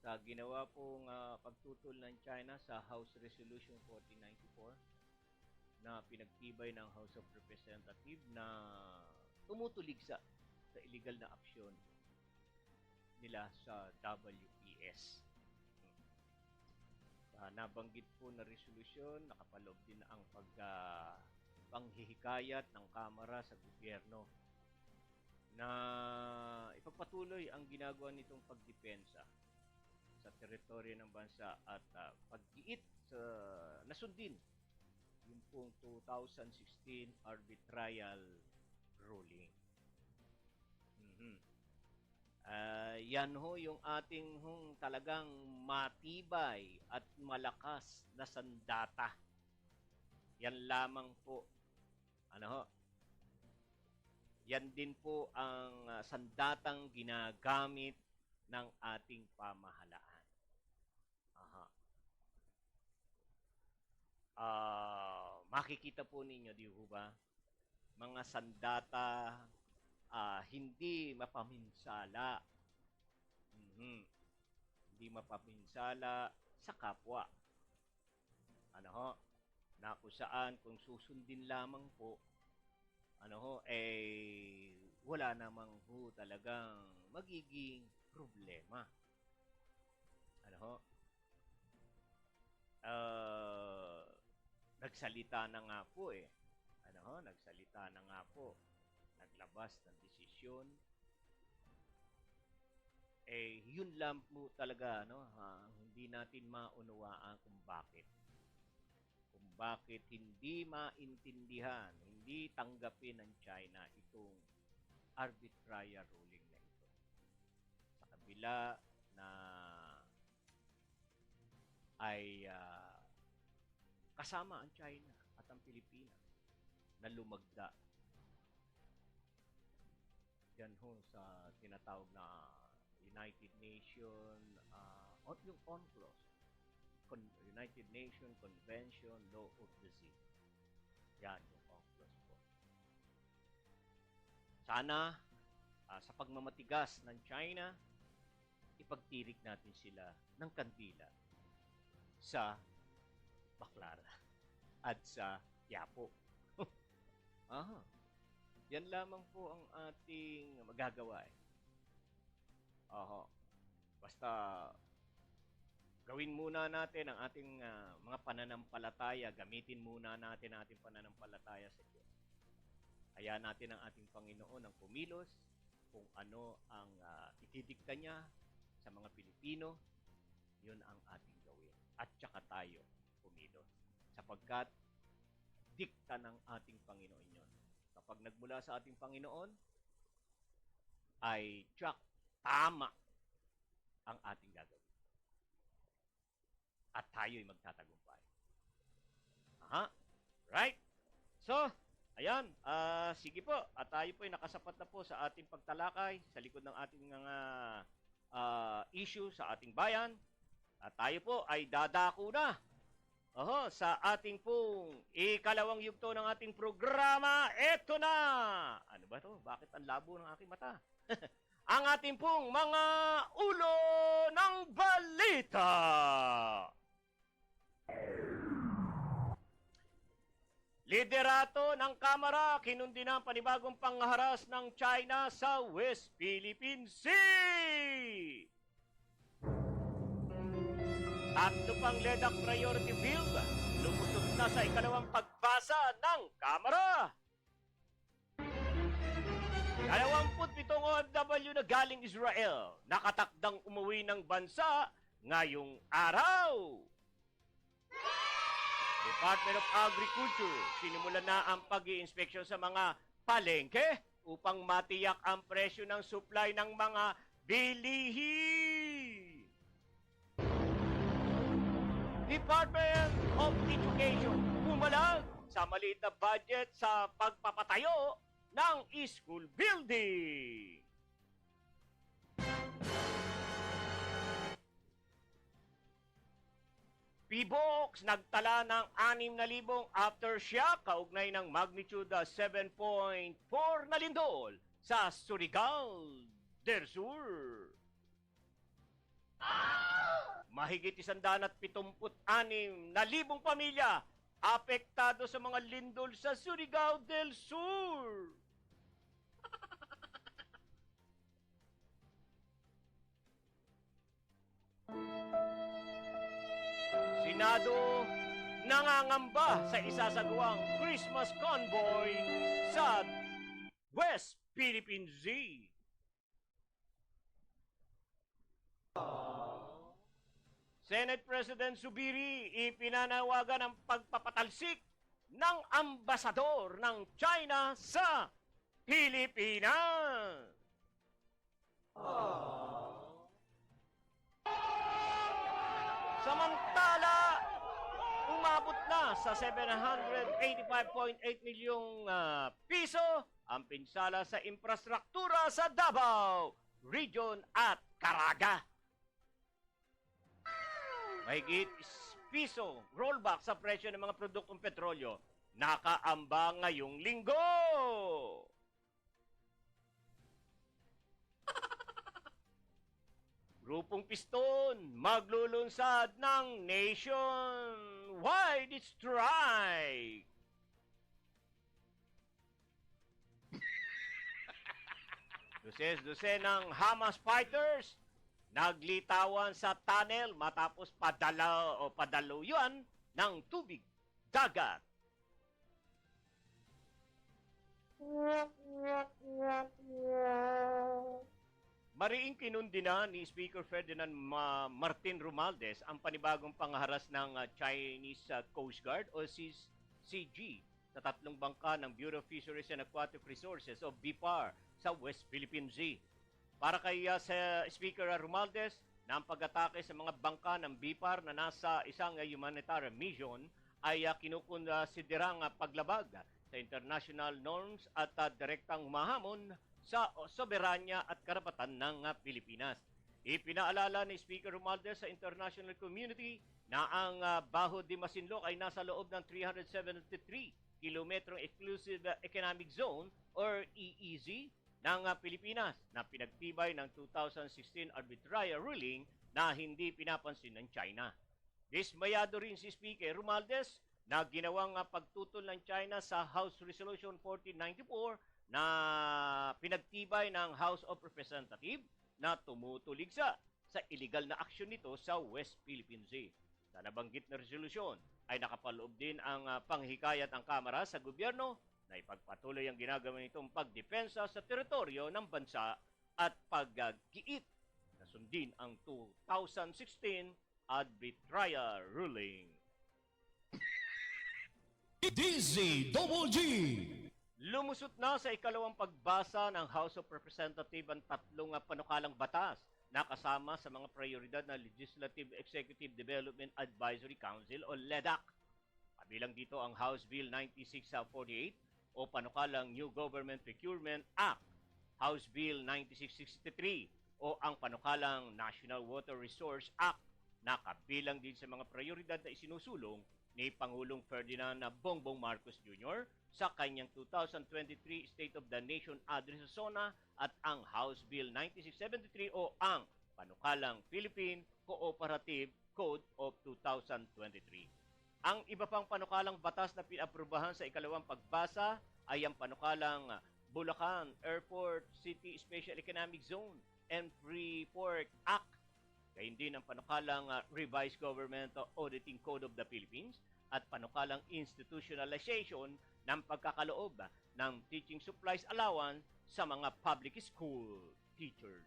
[SPEAKER 5] sa ginawa pong pagtutol ng China sa House Resolution 1494 na pinagtibay ng House of Representatives na tumutuligsa sa illegal na aksyon nila sa WPS. Nabanggit po na resolusyon, nakapaloob din ang panghihikayat ng Kamara sa gobyerno na ipagpatuloy ang ginagawa nitong pagdepensa sa teritoryo ng bansa at pagdiit sa nasundin yung pong 2016 arbitrarial ruling. Yan ho yung ating talagang matibay at malakas na sandata. Yan lamang po. Ano ho? Yan din po ang sandatang ginagamit ng ating pamahalaan. Makikita po ninyo, di ba? Mga sandata hindi mapaminsala. Hindi mapaminsala sa kapwa. Ano ho? Na kung saan, kung susundin lamang po, wala namang ho talagang magiging problema. Nagsalita na nga po nagsalita na nga po. Naglabas ng desisyon. Yun lang po talaga, hindi natin maunawaan kung bakit. Kung bakit hindi maintindihan, hindi tanggapin ng China itong arbitrary ruling na ito. Sa kabila na ay kasama ang China at ang Pilipinas na lumagda yan ho sa tinatawag na United Nations yung UNCLOS, United Nations Convention Law of the Sea. Yan yung UNCLOS po. Sana sa pagmamatigas ng China, ipagtirik natin sila ng kandila sa Baclaran at sa Quiapo. Yan lamang po ang ating magagawa. Basta gawin muna natin ang ating mga pananampalataya, gamitin muna natin ang ating pananampalataya sa Diyos. Hayaan natin ang ating Panginoon ang kumilos kung ano ang itidikta niya sa mga Pilipino, yun ang ating gawin. At saka tayo kumilos. Sapagkat dikta ng ating Panginoon yun. Kapag nagmula sa ating Panginoon, ay tama ang ating gagawin. At tayo'y magtatagumpay. Aha. Right? So, ayan. Sige po. At tayo po'y nakasapat na po sa ating pagtalakay sa likod ng ating mga issue sa ating bayan. At tayo po ay dadako na sa ating pong ikalawang yugto ng ating programa. Eto na! Ano ba to? Bakit ang labo ng aking mata? Ang ating pong mga ulo ng balita! Liderato ng Kamara, kinundi ng panibagong pangharas ng China sa West Philippine Sea! Tatlo pang LEDAC priority bill, lumusot na sa ikalawang pagbasa ng Kamara. 27 OFW na galing Israel, nakatakdang umuwi ng bansa ngayong araw. Department of Agriculture, sinimulan na ang pag-i-inspeksyon sa mga palengke upang matiyak ang presyo ng supply ng mga bilihin. Department of Education, pumalag sa maliit na budget sa pagpapatayo ng school building. PBOX nagtala ng 6,000 aftershock kaugnay ng magnitude 7.4 na lindol sa Surigao del Sur. Mahigit 176,000 pamilya apektado sa mga lindol sa Surigao del Sur. Senado nangangamba sa isasagawang Christmas convoy sa West Philippine Sea. Senate President Zubiri ipinanawagan ang pagpapatalsik ng ambasador ng China sa Pilipinas. Samantala, umabot na sa 785.8 milyong piso ang pinsala sa infrastruktura sa Davao Region at Caraga. Mahigit piso rollback sa presyo ng mga produktong petrolyo nakaamba ngayong linggo. Grupong Piston maglulunsad ng nationwide strike. Doses-dose ng Hamas fighters naglitawan sa tunnel matapos padaluyuan ng tubig dagat. Mariing kinundi na ni Speaker Ferdinand Martin Romualdez ang panibagong pangharas ng Chinese Coast Guard o CG sa tatlong bangka ng Bureau of Fisheries and Aquatic Resources o BIFAR sa West Philippine Sea. Para kay sa Speaker Romualdez na ang pag-atake sa mga bangka ng BIFAR na nasa isang humanitarian mission ay kinukonsiderang paglabag sa international norms at direktang humahamon sa soberanya at karapatan ng Pilipinas. Ipinaalala ni Speaker Romualdez sa international community na ang Baho de Masinloc ay nasa loob ng 373 kilometrong Exclusive Economic Zone or EEZ ng Pilipinas na pinagtibay ng 2016 arbitrary ruling na hindi pinapansin ng China. Dismayado rin si Speaker Romualdez na ginawang pagtutol ng China sa House Resolution 1494 na pinagtibay ng House of Representatives na tumutuligsa sa illegal na aksyon nito sa West Philippine Sea. Sa nabanggit na resolusyon ay nakapaloob din ang panghikayat ng Kamara sa gobyerno na ipagpatuloy ang ginagawa nitong pagdepensa sa teritoryo ng bansa at paggiit na sundin ang 2016 arbitrary ruling.
[SPEAKER 2] DZGG.
[SPEAKER 5] Lumusot na sa ikalawang pagbasa ng House of Representatives ang tatlong panukalang batas nakasama sa mga prioridad ng Legislative Executive Development Advisory Council o LEDAC. Kabilang dito ang House Bill 9648 o panukalang New Government Procurement Act, House Bill 9663 o ang panukalang National Water Resource Act na kabilang din sa mga prioridad na isinusulong ni Pangulong Ferdinand Bongbong Marcos Jr. sa kanyang 2023 State of the Nation Address sa SONA at ang House Bill 9673 o ang panukalang Philippine Cooperative Code of 2023. Ang iba pang panukalang batas na pinaprubahan sa ikalawang pagbasa ay ang panukalang Bulacan Airport City Special Economic Zone and Free Port Act. Gayun din ang panukalang Revised Government Auditing Code of the Philippines at panukalang institutionalization ng pagkakaloob ng teaching supplies allowance sa mga public school teachers.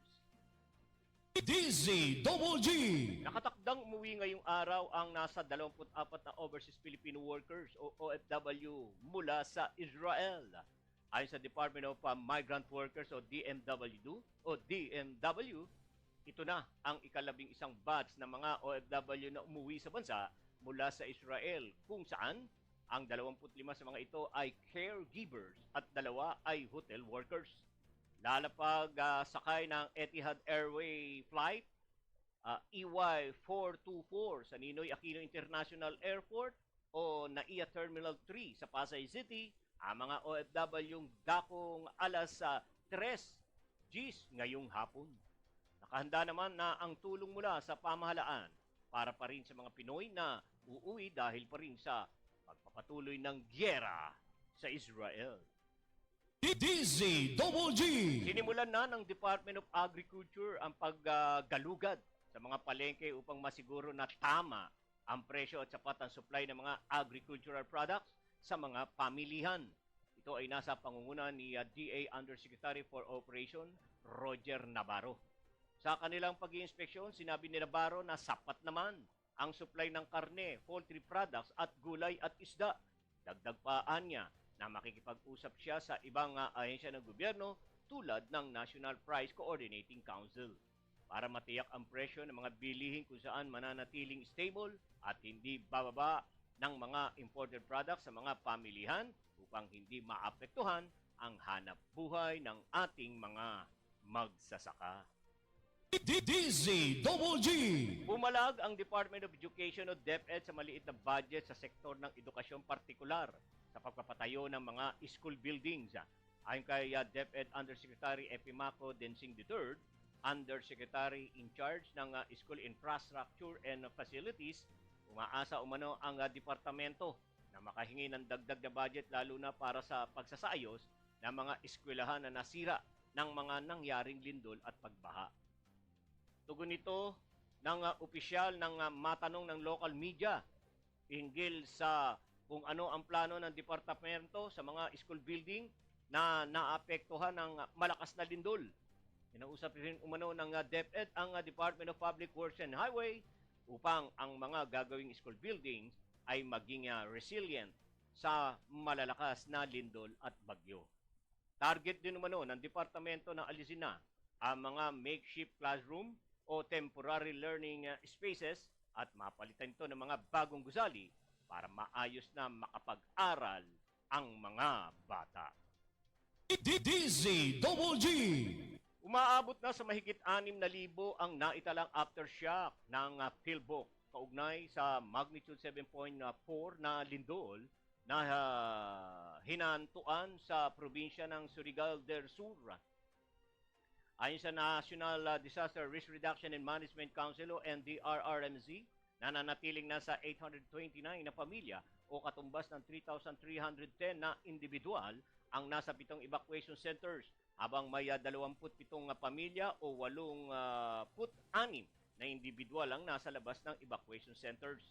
[SPEAKER 2] DZGG.
[SPEAKER 5] Nakatakdang umuwi ngayong araw ang nasa 24 na overseas Filipino workers o OFW mula sa Israel. Ayon sa Department of Migrant Workers o DMW, ito na ang ika-11 batch ng mga OFW na umuwi sa bansa mula sa Israel, kung saan ang 25 sa mga ito ay caregivers at 2 ay hotel workers. Lalapag sakay ng Etihad Airway flight EY424 sa Ninoy Aquino International Airport o NAIA Terminal 3 sa Pasay City ang mga OFW dakong alas 3 Gs ngayong hapon. Nakahanda naman na ang tulong mula sa pamahalaan para pa rin sa mga Pinoy na uuwi dahil pa rin sa pagpapatuloy ng gyera sa Israel.
[SPEAKER 2] DZGG.
[SPEAKER 5] Sinimulan na ng Department of Agriculture ang paggalugad sa mga palengke upang masiguro na tama ang presyo at sapat ang supply ng mga agricultural products sa mga pamilihan. Ito ay nasa pangunguna ni DA Undersecretary for Operation Roger Navarro. Sa kanilang pag-iinspeksyon, sinabi ni Navarro na sapat naman ang supply ng karne, poultry products at gulay at isda. Dagdag paan niya na makikipag-usap siya sa ibang ahensya ng gobyerno tulad ng National Price Coordinating Council para matiyak ang presyo ng mga bilihin kung saan mananatiling stable at hindi bababa ng mga imported products sa mga pamilihan upang hindi maapektuhan ang hanap buhay ng ating mga magsasaka.
[SPEAKER 2] DZGG.
[SPEAKER 5] Bumalag ang Department of Education o DepEd sa maliit na budget sa sektor ng edukasyon partikular sa pagpapatayo ng mga school buildings. Ayon kay DepEd Undersecretary Epimaco Densing III, Undersecretary in charge ng School Infrastructure and Facilities, umaasa umano ang departamento na makahingi ng dagdag na budget lalo na para sa pagsasaayos ng mga eskwelahan na nasira ng mga nangyaring lindol at pagbaha. Tugon nito ng opisyal ng matanong ng local media hinggil sa kung ano ang plano ng departamento sa mga school building na naapektuhan ng malakas na lindol. Inausap rin umano ng DepEd ang Department of Public Works and Highway upang ang mga gagawing school buildings ay maging resilient sa malalakas na lindol at bagyo. Target din umano ng departamento na alisin na ang mga makeshift classroom o temporary learning spaces at mapalitan ito ng mga bagong gusali para maayos na makapag-aral ang mga bata.
[SPEAKER 2] DZGG.
[SPEAKER 5] Umaabot na sa mahigit 6,000 ang naitalang aftershock ng PhilBoc kaugnay sa magnitude 7.4 na lindol na hinantuan sa probinsya ng Surigao del Sur. Ayon sa National Disaster Risk Reduction and Management Council o NDRRMZ, nananatiling nasa 829 na pamilya o katumbas ng 3,310 na individual ang nasa 7 evacuation centers habang may 27 pamilya o 86 na individual ang nasa labas ng evacuation centers.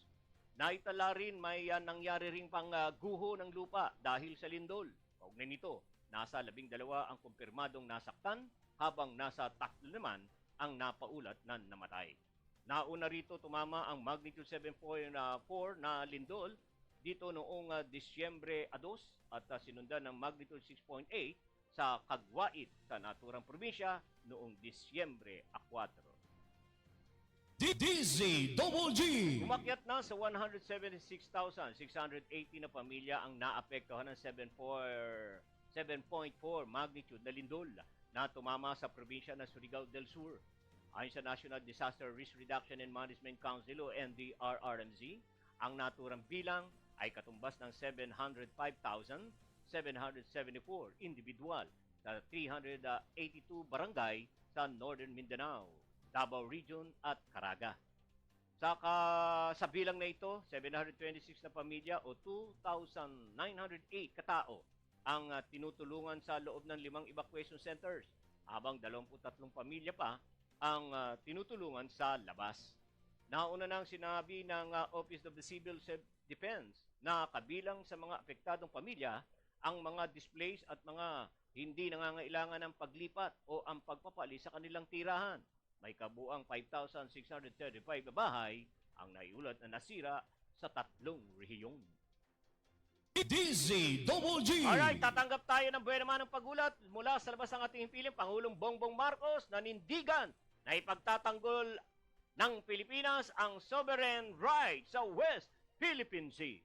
[SPEAKER 5] Naitala rin may nangyari ring guho ng lupa dahil sa lindol. Kaugnay nito, nasa 12 ang kumpirmadong nasaktan habang nasa 3 naman ang napaulat na namatay. Nauna rito tumama ang magnitude 7.4 na lindol dito noong Disyembre 2 at sinundan ng magnitude 6.8 sa Kagwait sa naturang probinsya noong Disyembre 4.
[SPEAKER 2] DZGG.
[SPEAKER 5] Umakyat na sa 176,680 na pamilya ang naapektuhan ng 7.4 magnitude na lindol na tumama sa probinsya ng Surigao del Sur. Ayon sa National Disaster Risk Reduction and Management Council o NDRRMC, ang naturang bilang ay katumbas ng 705,774 individual sa 382 barangay sa Northern Mindanao, Davao Region at Caraga. Sa bilang na ito, 726 na pamilya o 2,908 katao ang tinutulungan sa loob ng 5 evacuation centers, habang 23 pamilya pa ang tinutulungan sa labas. Nauna nang sinabi ng Office of the Civil Defense na kabilang sa mga apektadong pamilya ang mga displaced at mga hindi nangangailangan ng paglipat o ang pagpapalis sa kanilang tirahan. May kabuang 5,635 na bahay ang naiulat na nasira sa 3 rehiyon.
[SPEAKER 2] DZGG.
[SPEAKER 5] Alright, tatanggap tayo ng buwan naman ng pagulat mula sa labas ng ating piling Pangulong Bongbong Marcos na nindigan na ipagtatanggol ng Pilipinas ang sovereign right sa West Philippine Sea.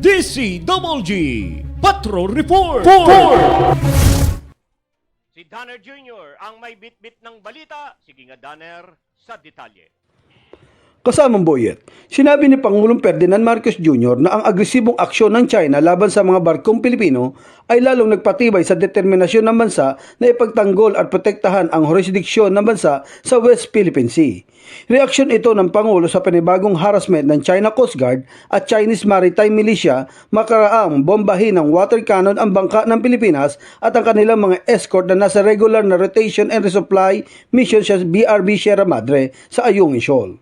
[SPEAKER 2] DZGG. Patrol Report.
[SPEAKER 5] Si Danner Jr. ang may bit-bit ng balita. Sige nga, Danner, sa detalye.
[SPEAKER 6] Kasamang Boyet, sinabi ni Pangulong Ferdinand Marcos Jr. na ang agresibong aksyon ng China laban sa mga barkong Pilipino ay lalong nagpatibay sa determinasyon ng bansa na ipagtanggol at protektahan ang jurisdiksyon ng bansa sa West Philippine Sea. Reaksyon ito ng Pangulo sa panibagong harassment ng China Coast Guard at Chinese Maritime Militia makaraang bombahin ng water cannon ang bangka ng Pilipinas at ang kanilang mga escort na nasa regular na rotation and resupply mission sa BRB Sierra Madre sa Ayungin Shoal.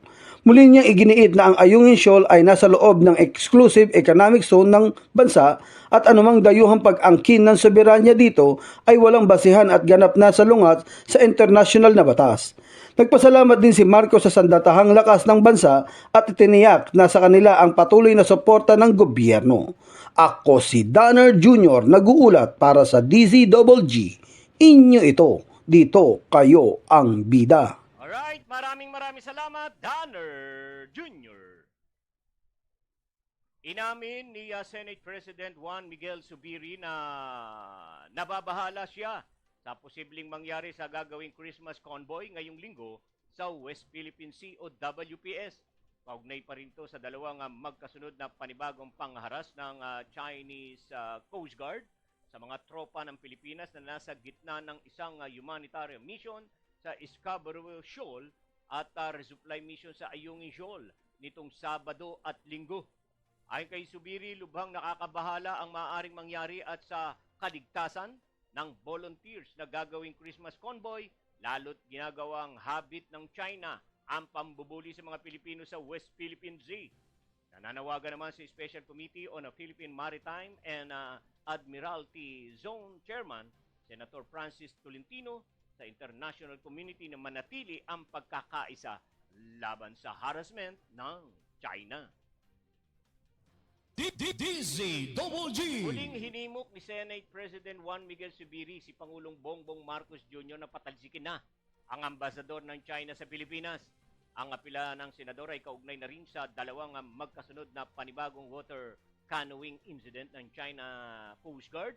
[SPEAKER 6] Muli niyang iginiit na ang Ayungin Shoal ay nasa loob ng exclusive economic zone ng bansa at anumang dayuhang pag-angkin ng soberanya dito ay walang basihan at ganap na salungat sa international na batas. Nagpasalamat din si Marcos sa sandatahang lakas ng bansa at itiniyak na sa kanila ang patuloy na suporta ng gobyerno. Ako si Danner Jr. nag-uulat para sa DZGG. Inyo ito, dito kayo ang bida.
[SPEAKER 5] Alright, maraming salamat, Danner Jr. Inamin ni Senate President Juan Miguel Zubiri na nababahala siya sa posibleng mangyari sa gagawing Christmas convoy ngayong linggo sa West Philippine Sea o WPS. Kaugnay pa rin to sa dalawang magkasunod na panibagong pangharas ng Chinese Coast Guard sa mga tropa ng Pilipinas na nasa gitna ng isang humanitarian mission sa Scarborough Shoal at resupply mission sa Ayungin Shoal nitong Sabado at Linggo. Ayon kay Zubiri, lubhang nakakabahala ang maaaring mangyari at sa kaligtasan ng volunteers na gagawing Christmas convoy, lalo't ginagawang habit ng China ang pambubuli sa mga Pilipino sa West Philippine Sea. Nananawagan naman si Special Committee on the Philippine Maritime and Admiralty Zone Chairman, Senator Francis Tolentino, sa international community na manatili ang pagkakaisa laban sa harassment ng China.
[SPEAKER 2] DZGG.
[SPEAKER 5] Huling hinimok ni Senate President Juan Miguel Zubiri si Pangulong Bongbong Marcos Jr. na patalsikin na ang ambasador ng China sa Pilipinas. Ang apela ng senador ay kaugnay na rin sa dalawang magkasunod na panibagong water canoeing incident ng China Coast Guard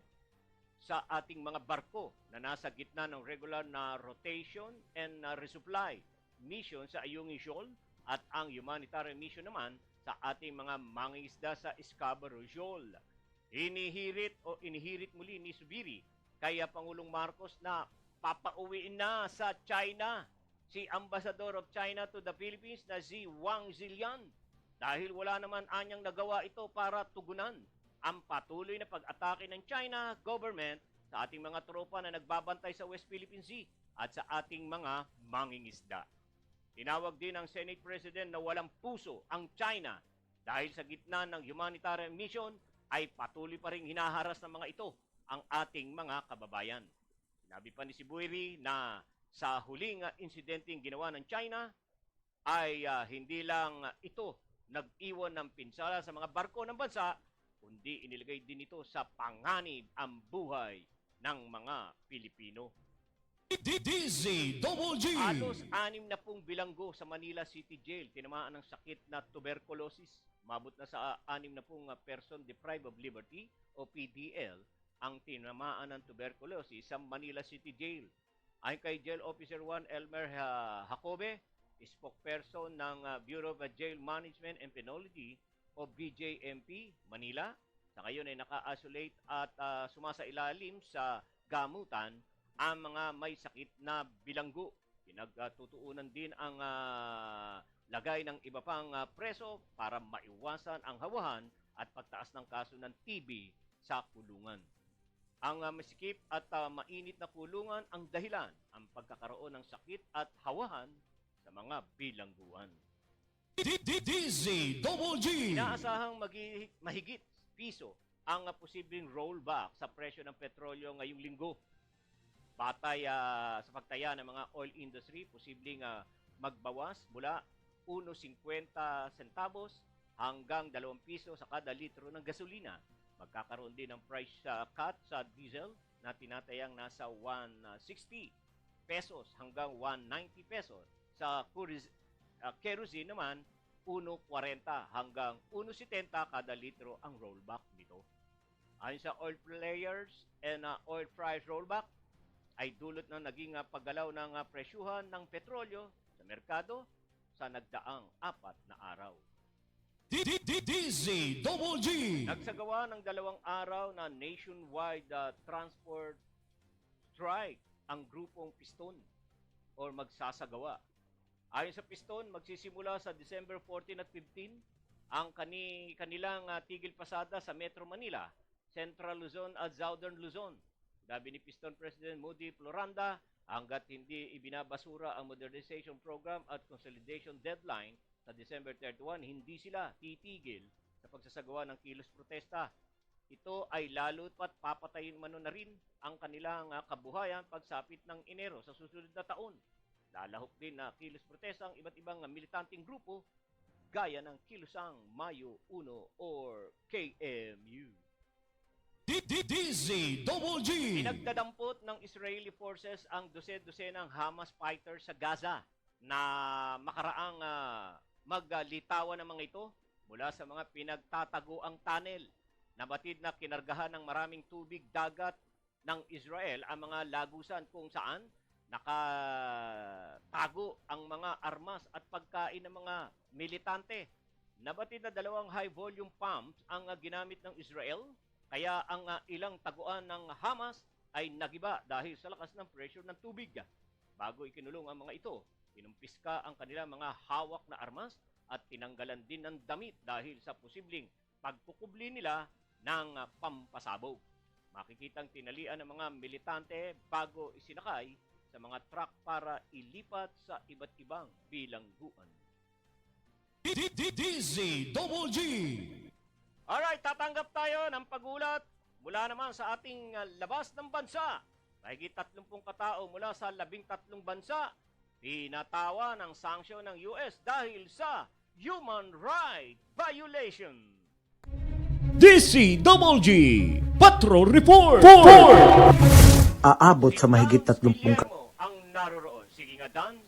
[SPEAKER 5] sa ating mga barko na nasa gitna ng regular na rotation and resupply mission sa Ayungin Shoal at ang humanitarian mission naman sa ating mga mangingisda sa Scarborough Shoal. Inihirit muli ni Zubiri kaya Pangulong Marcos na papauwiin na sa China si Ambassador of China to the Philippines na si Wang Zilian dahil wala naman anyang nagawa ito para tugunan ang patuloy na pag-atake ng China government sa ating mga tropa na nagbabantay sa West Philippine Sea at sa ating mga mangingisda. Tinawag din ng Senate President na walang puso ang China dahil sa gitna ng humanitarian mission ay patuloy pa rin hinaharas ng mga ito ang ating mga kababayan. Sinabi pa ni Zubiri na sa huling insidenteng ginawa ng China ay hindi lang ito nag-iwan ng pinsala sa mga barko ng bansa, kundi inilagay din ito sa panganib ang buhay ng mga Pilipino.
[SPEAKER 2] DZGG.
[SPEAKER 5] Halos 60 bilanggo sa Manila City Jail tinamaan ng sakit na tuberculosis. Mabot na sa 60 person deprived of liberty o PDL ang tinamaan ng tuberculosis sa Manila City Jail. Ayon kay Jail Officer 1 Elmer Jacobe, spokesperson ng Bureau of Jail Management and Penology o BJMP Manila, sa ngayon ay naka-isolate at sumasailalim sa gamutan ang mga may sakit na bilanggo. Pinagtutuunan din ang lagay ng iba pang preso para maiwasan ang hawahan at pagtaas ng kaso ng TB sa kulungan. Ang masikip at mainit na kulungan ang dahilan ang pagkakaroon ng sakit at hawahan sa mga bilangguan.
[SPEAKER 2] DZGG.
[SPEAKER 5] Inaasahang mahigit piso ang posibleng rollback sa presyo ng petrolyo ngayong linggo. Batay sa pagtaya ng mga oil industry, posibleng magbawas mula 1.50 centavos hanggang 2 piso sa kada litro ng gasolina. Magkakaroon din ng price cut sa diesel na tinatayang nasa 160 pesos hanggang 190 pesos. Sa kerosene naman, 1.40 hanggang 1.70 kada litro ang rollback nito. Ayon sa oil players and oil price rollback, ay dulot ng naging paggalaw ng presyuhan ng petrolyo sa merkado sa nagdaang 4 na araw.
[SPEAKER 2] DZGG.
[SPEAKER 5] Nagsagawa ng 2 araw na nationwide transport strike ang grupong Piston or magsasagawa. Ayon sa Piston, magsisimula sa December 14 at 15 ang kanilang tigil pasada sa Metro Manila, Central Luzon at Southern Luzon. Sabi ni Piston President Moody Floranda, hanggat hindi ibinabasura ang modernization program at consolidation deadline sa December 31, hindi sila titigil sa pagsasagawa ng kilos protesta. Ito ay lalo pat papatayin mano na rin ang kanilang kabuhayan pagsapit ng Enero sa susunod na taon. Lalahok din na kilos protesta ang iba't ibang militanteng grupo gaya ng Kilusang Mayo 1 or KMU.
[SPEAKER 2] DZGG.
[SPEAKER 5] Pinagdadampot ng Israeli forces ang dose-dosenang Hamas fighters sa Gaza na makaraang maglitawan ng mga ito mula sa mga pinagtataguang tunnel. Nabatid na kinargahan ng maraming tubig dagat ng Israel ang mga lagusan kung saan nakatago ang mga armas at pagkain ng mga militante. Nabatid na 2 high-volume pumps ang ginamit ng Israel, kaya ang ilang taguan ng Hamas ay nagiba dahil sa lakas ng pressure ng tubig. Bago ikinulong ang mga ito, kinumpiska ang kanilang mga hawak na armas at tinanggalan din ng damit dahil sa posibleng pagkukubli nila ng pampasabog. Makikitang tinalian ng mga militante bago isinakay sa mga truck para ilipat sa iba't ibang bilangguan.
[SPEAKER 2] DZGG.
[SPEAKER 5] Alright, tatanggap tayo ng pagulat mula naman sa ating labas ng bansa. Mahigit 30 katao mula sa 13 bansa pinatawa ng sanksyon ng US dahil sa human rights violation.
[SPEAKER 2] DZGG. Patrol Report.
[SPEAKER 7] Aabot sa mahigit 30
[SPEAKER 5] Guillermo ang naroroon. Sige nga, Dan,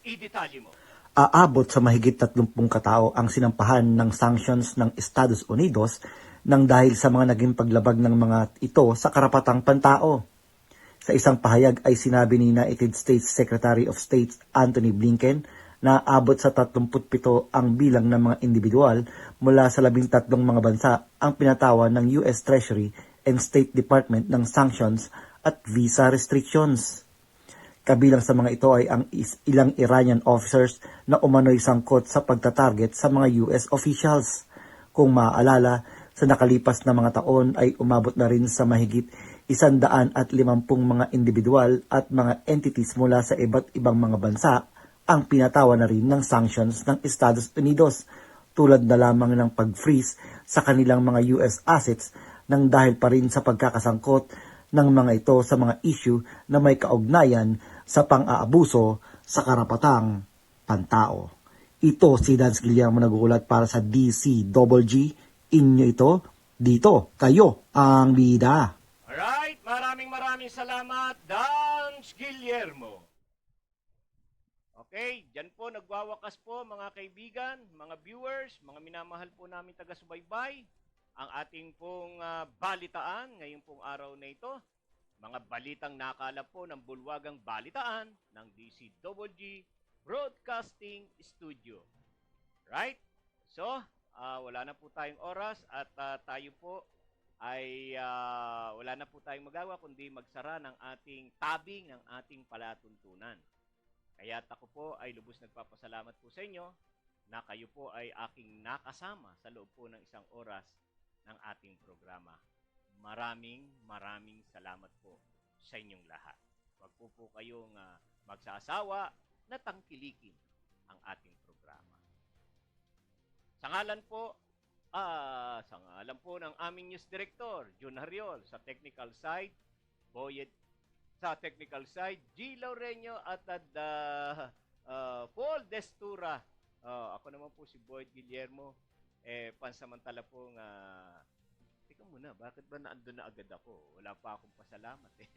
[SPEAKER 5] idetalye mo.
[SPEAKER 7] Aabot sa mahigit 30 katao ang sinampahan ng sanctions ng Estados Unidos nang dahil sa mga naging paglabag ng mga ito sa karapatang pantao. Sa isang pahayag ay sinabi ni United States Secretary of State Antony Blinken na abot sa 37 ang bilang ng mga individual mula sa 13 mga bansa ang pinatawan ng US Treasury and State Department ng sanctions at visa restrictions. Kabilang sa mga ito ay ang ilang Iranian officers na umano'y sangkot sa pagtatarget sa mga US officials. Kung maaalala, sa nakalipas na mga taon ay umabot na rin sa mahigit 150 mga individual at mga entities mula sa iba't ibang mga bansa ang pinatawa na rin ng sanctions ng Estados Unidos, tulad na lamang ng pag-freeze sa kanilang mga US assets nang dahil pa rin sa pagkakasangkot ng mga ito sa mga issue na may kaugnayan sa pang-aabuso sa karapatang pantao. Ito si Dance Guillermo nagulat para sa DZGG. Inyo ito, dito, kayo ang bida.
[SPEAKER 5] Alright, maraming salamat, Dan Franz Guillermo. Okay, dyan po nagwawakas po mga kaibigan, mga viewers, mga minamahal po namin taga-subaybay, ang ating pong balitaan ngayong pong araw na ito. Mga balitang nakalap po ng bulwagang balitaan ng DCWG Broadcasting Studio. Right? So, wala na po tayong oras at tayo po ay wala na po tayong magawa kundi magsara ng ating tabing ng ating palatuntunan. Kaya ako po ay lubos nagpapasalamat po sa inyo na kayo po ay aking nakasama sa loob po ng isang oras ng ating programa. Maraming salamat po sa inyong lahat. Huwag po kayong magsasawa na tangkilikin ang ating programa. Sa ngalan po ng aming news director, Jun Hariol, sa technical side, G. Laureño at Paul Destura. Ako naman po si Boyd Guillermo. Pansamantala pong teka muna, bakit ba naandun na agad ako? Wala pa akong pasalamat eh.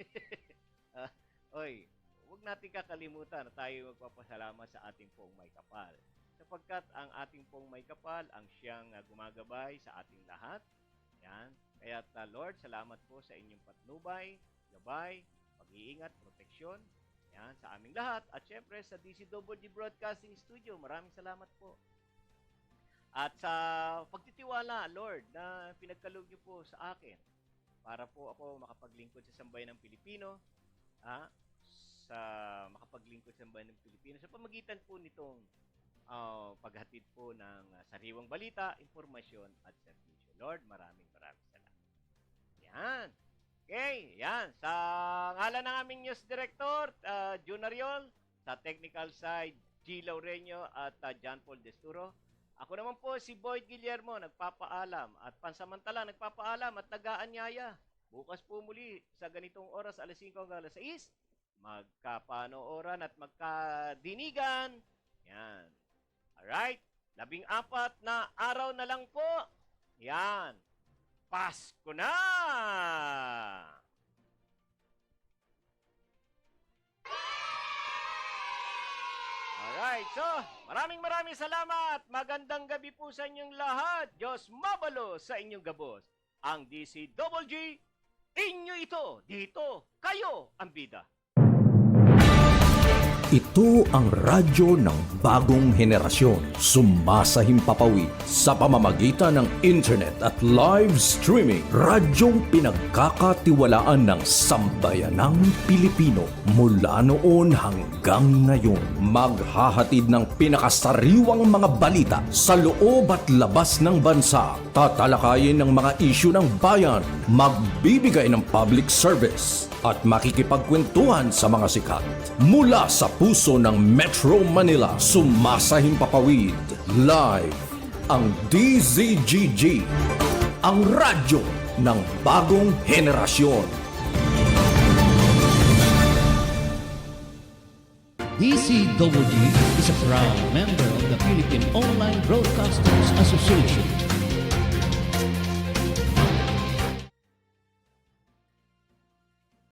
[SPEAKER 5] Oy, huwag natin kakalimutan na tayo magpapasalamat sa ating pong may kapal. Sapagkat ang ating pong may kapal ang siyang gumagabay sa ating lahat. Yan. Kaya Lord, salamat po sa inyong patnubay, gabay, pag-iingat, proteksyon. Yan, sa aming lahat. At syempre sa DCWG Broadcasting Studio, maraming salamat po. At sa pagtitiwala, Lord, na pinagkaloob niyo po sa akin para po ako makapaglingkod sa sambayan ng Pilipino, sa pamagitan po nitong paghatid po ng sariwang balita, impormasyon at serbisyo. Lord, maraming salamat. Yan. Okay, yan. Sa ngalan ng aming news director, Jun Ariol, sa technical side, G. Laureño at John Paul Desturo. Ako naman po si Boyd Guillermo, nagpapaalam at pansamantala nagpapaalam at nag-aanyaya. Bukas po muli sa ganitong oras, alas 5 hanggang alas 6, magkapanooran at magkadinigan. Yan. Alright? 14 na araw na lang po. Yan. Pasko na! Alright, so maraming salamat. Magandang gabi po sa inyong lahat. Diyos mabalo sa inyong gabos. Ang DCWG, inyo ito. Dito, kayo ang bida.
[SPEAKER 1] Ito ang radyo ng bagong henerasyon. Sumasahimpapawid sa pamamagitan ng internet at live streaming. Radyong pinagkakatiwalaan ng sambayanang Pilipino. Mula noon hanggang ngayon, maghahatid ng pinakasariwang mga balita sa loob at labas ng bansa. Tatalakayin ng mga isyu ng bayan. Magbibigay ng public service at makikipagkwentuhan sa mga sikat. Mula sa puso ng Metro Manila, sumasahimpapawid live ang DZGG, ang radyo ng bagong henerasyon.
[SPEAKER 2] DCWG is a proud member of the Philippine Online Broadcasters Association.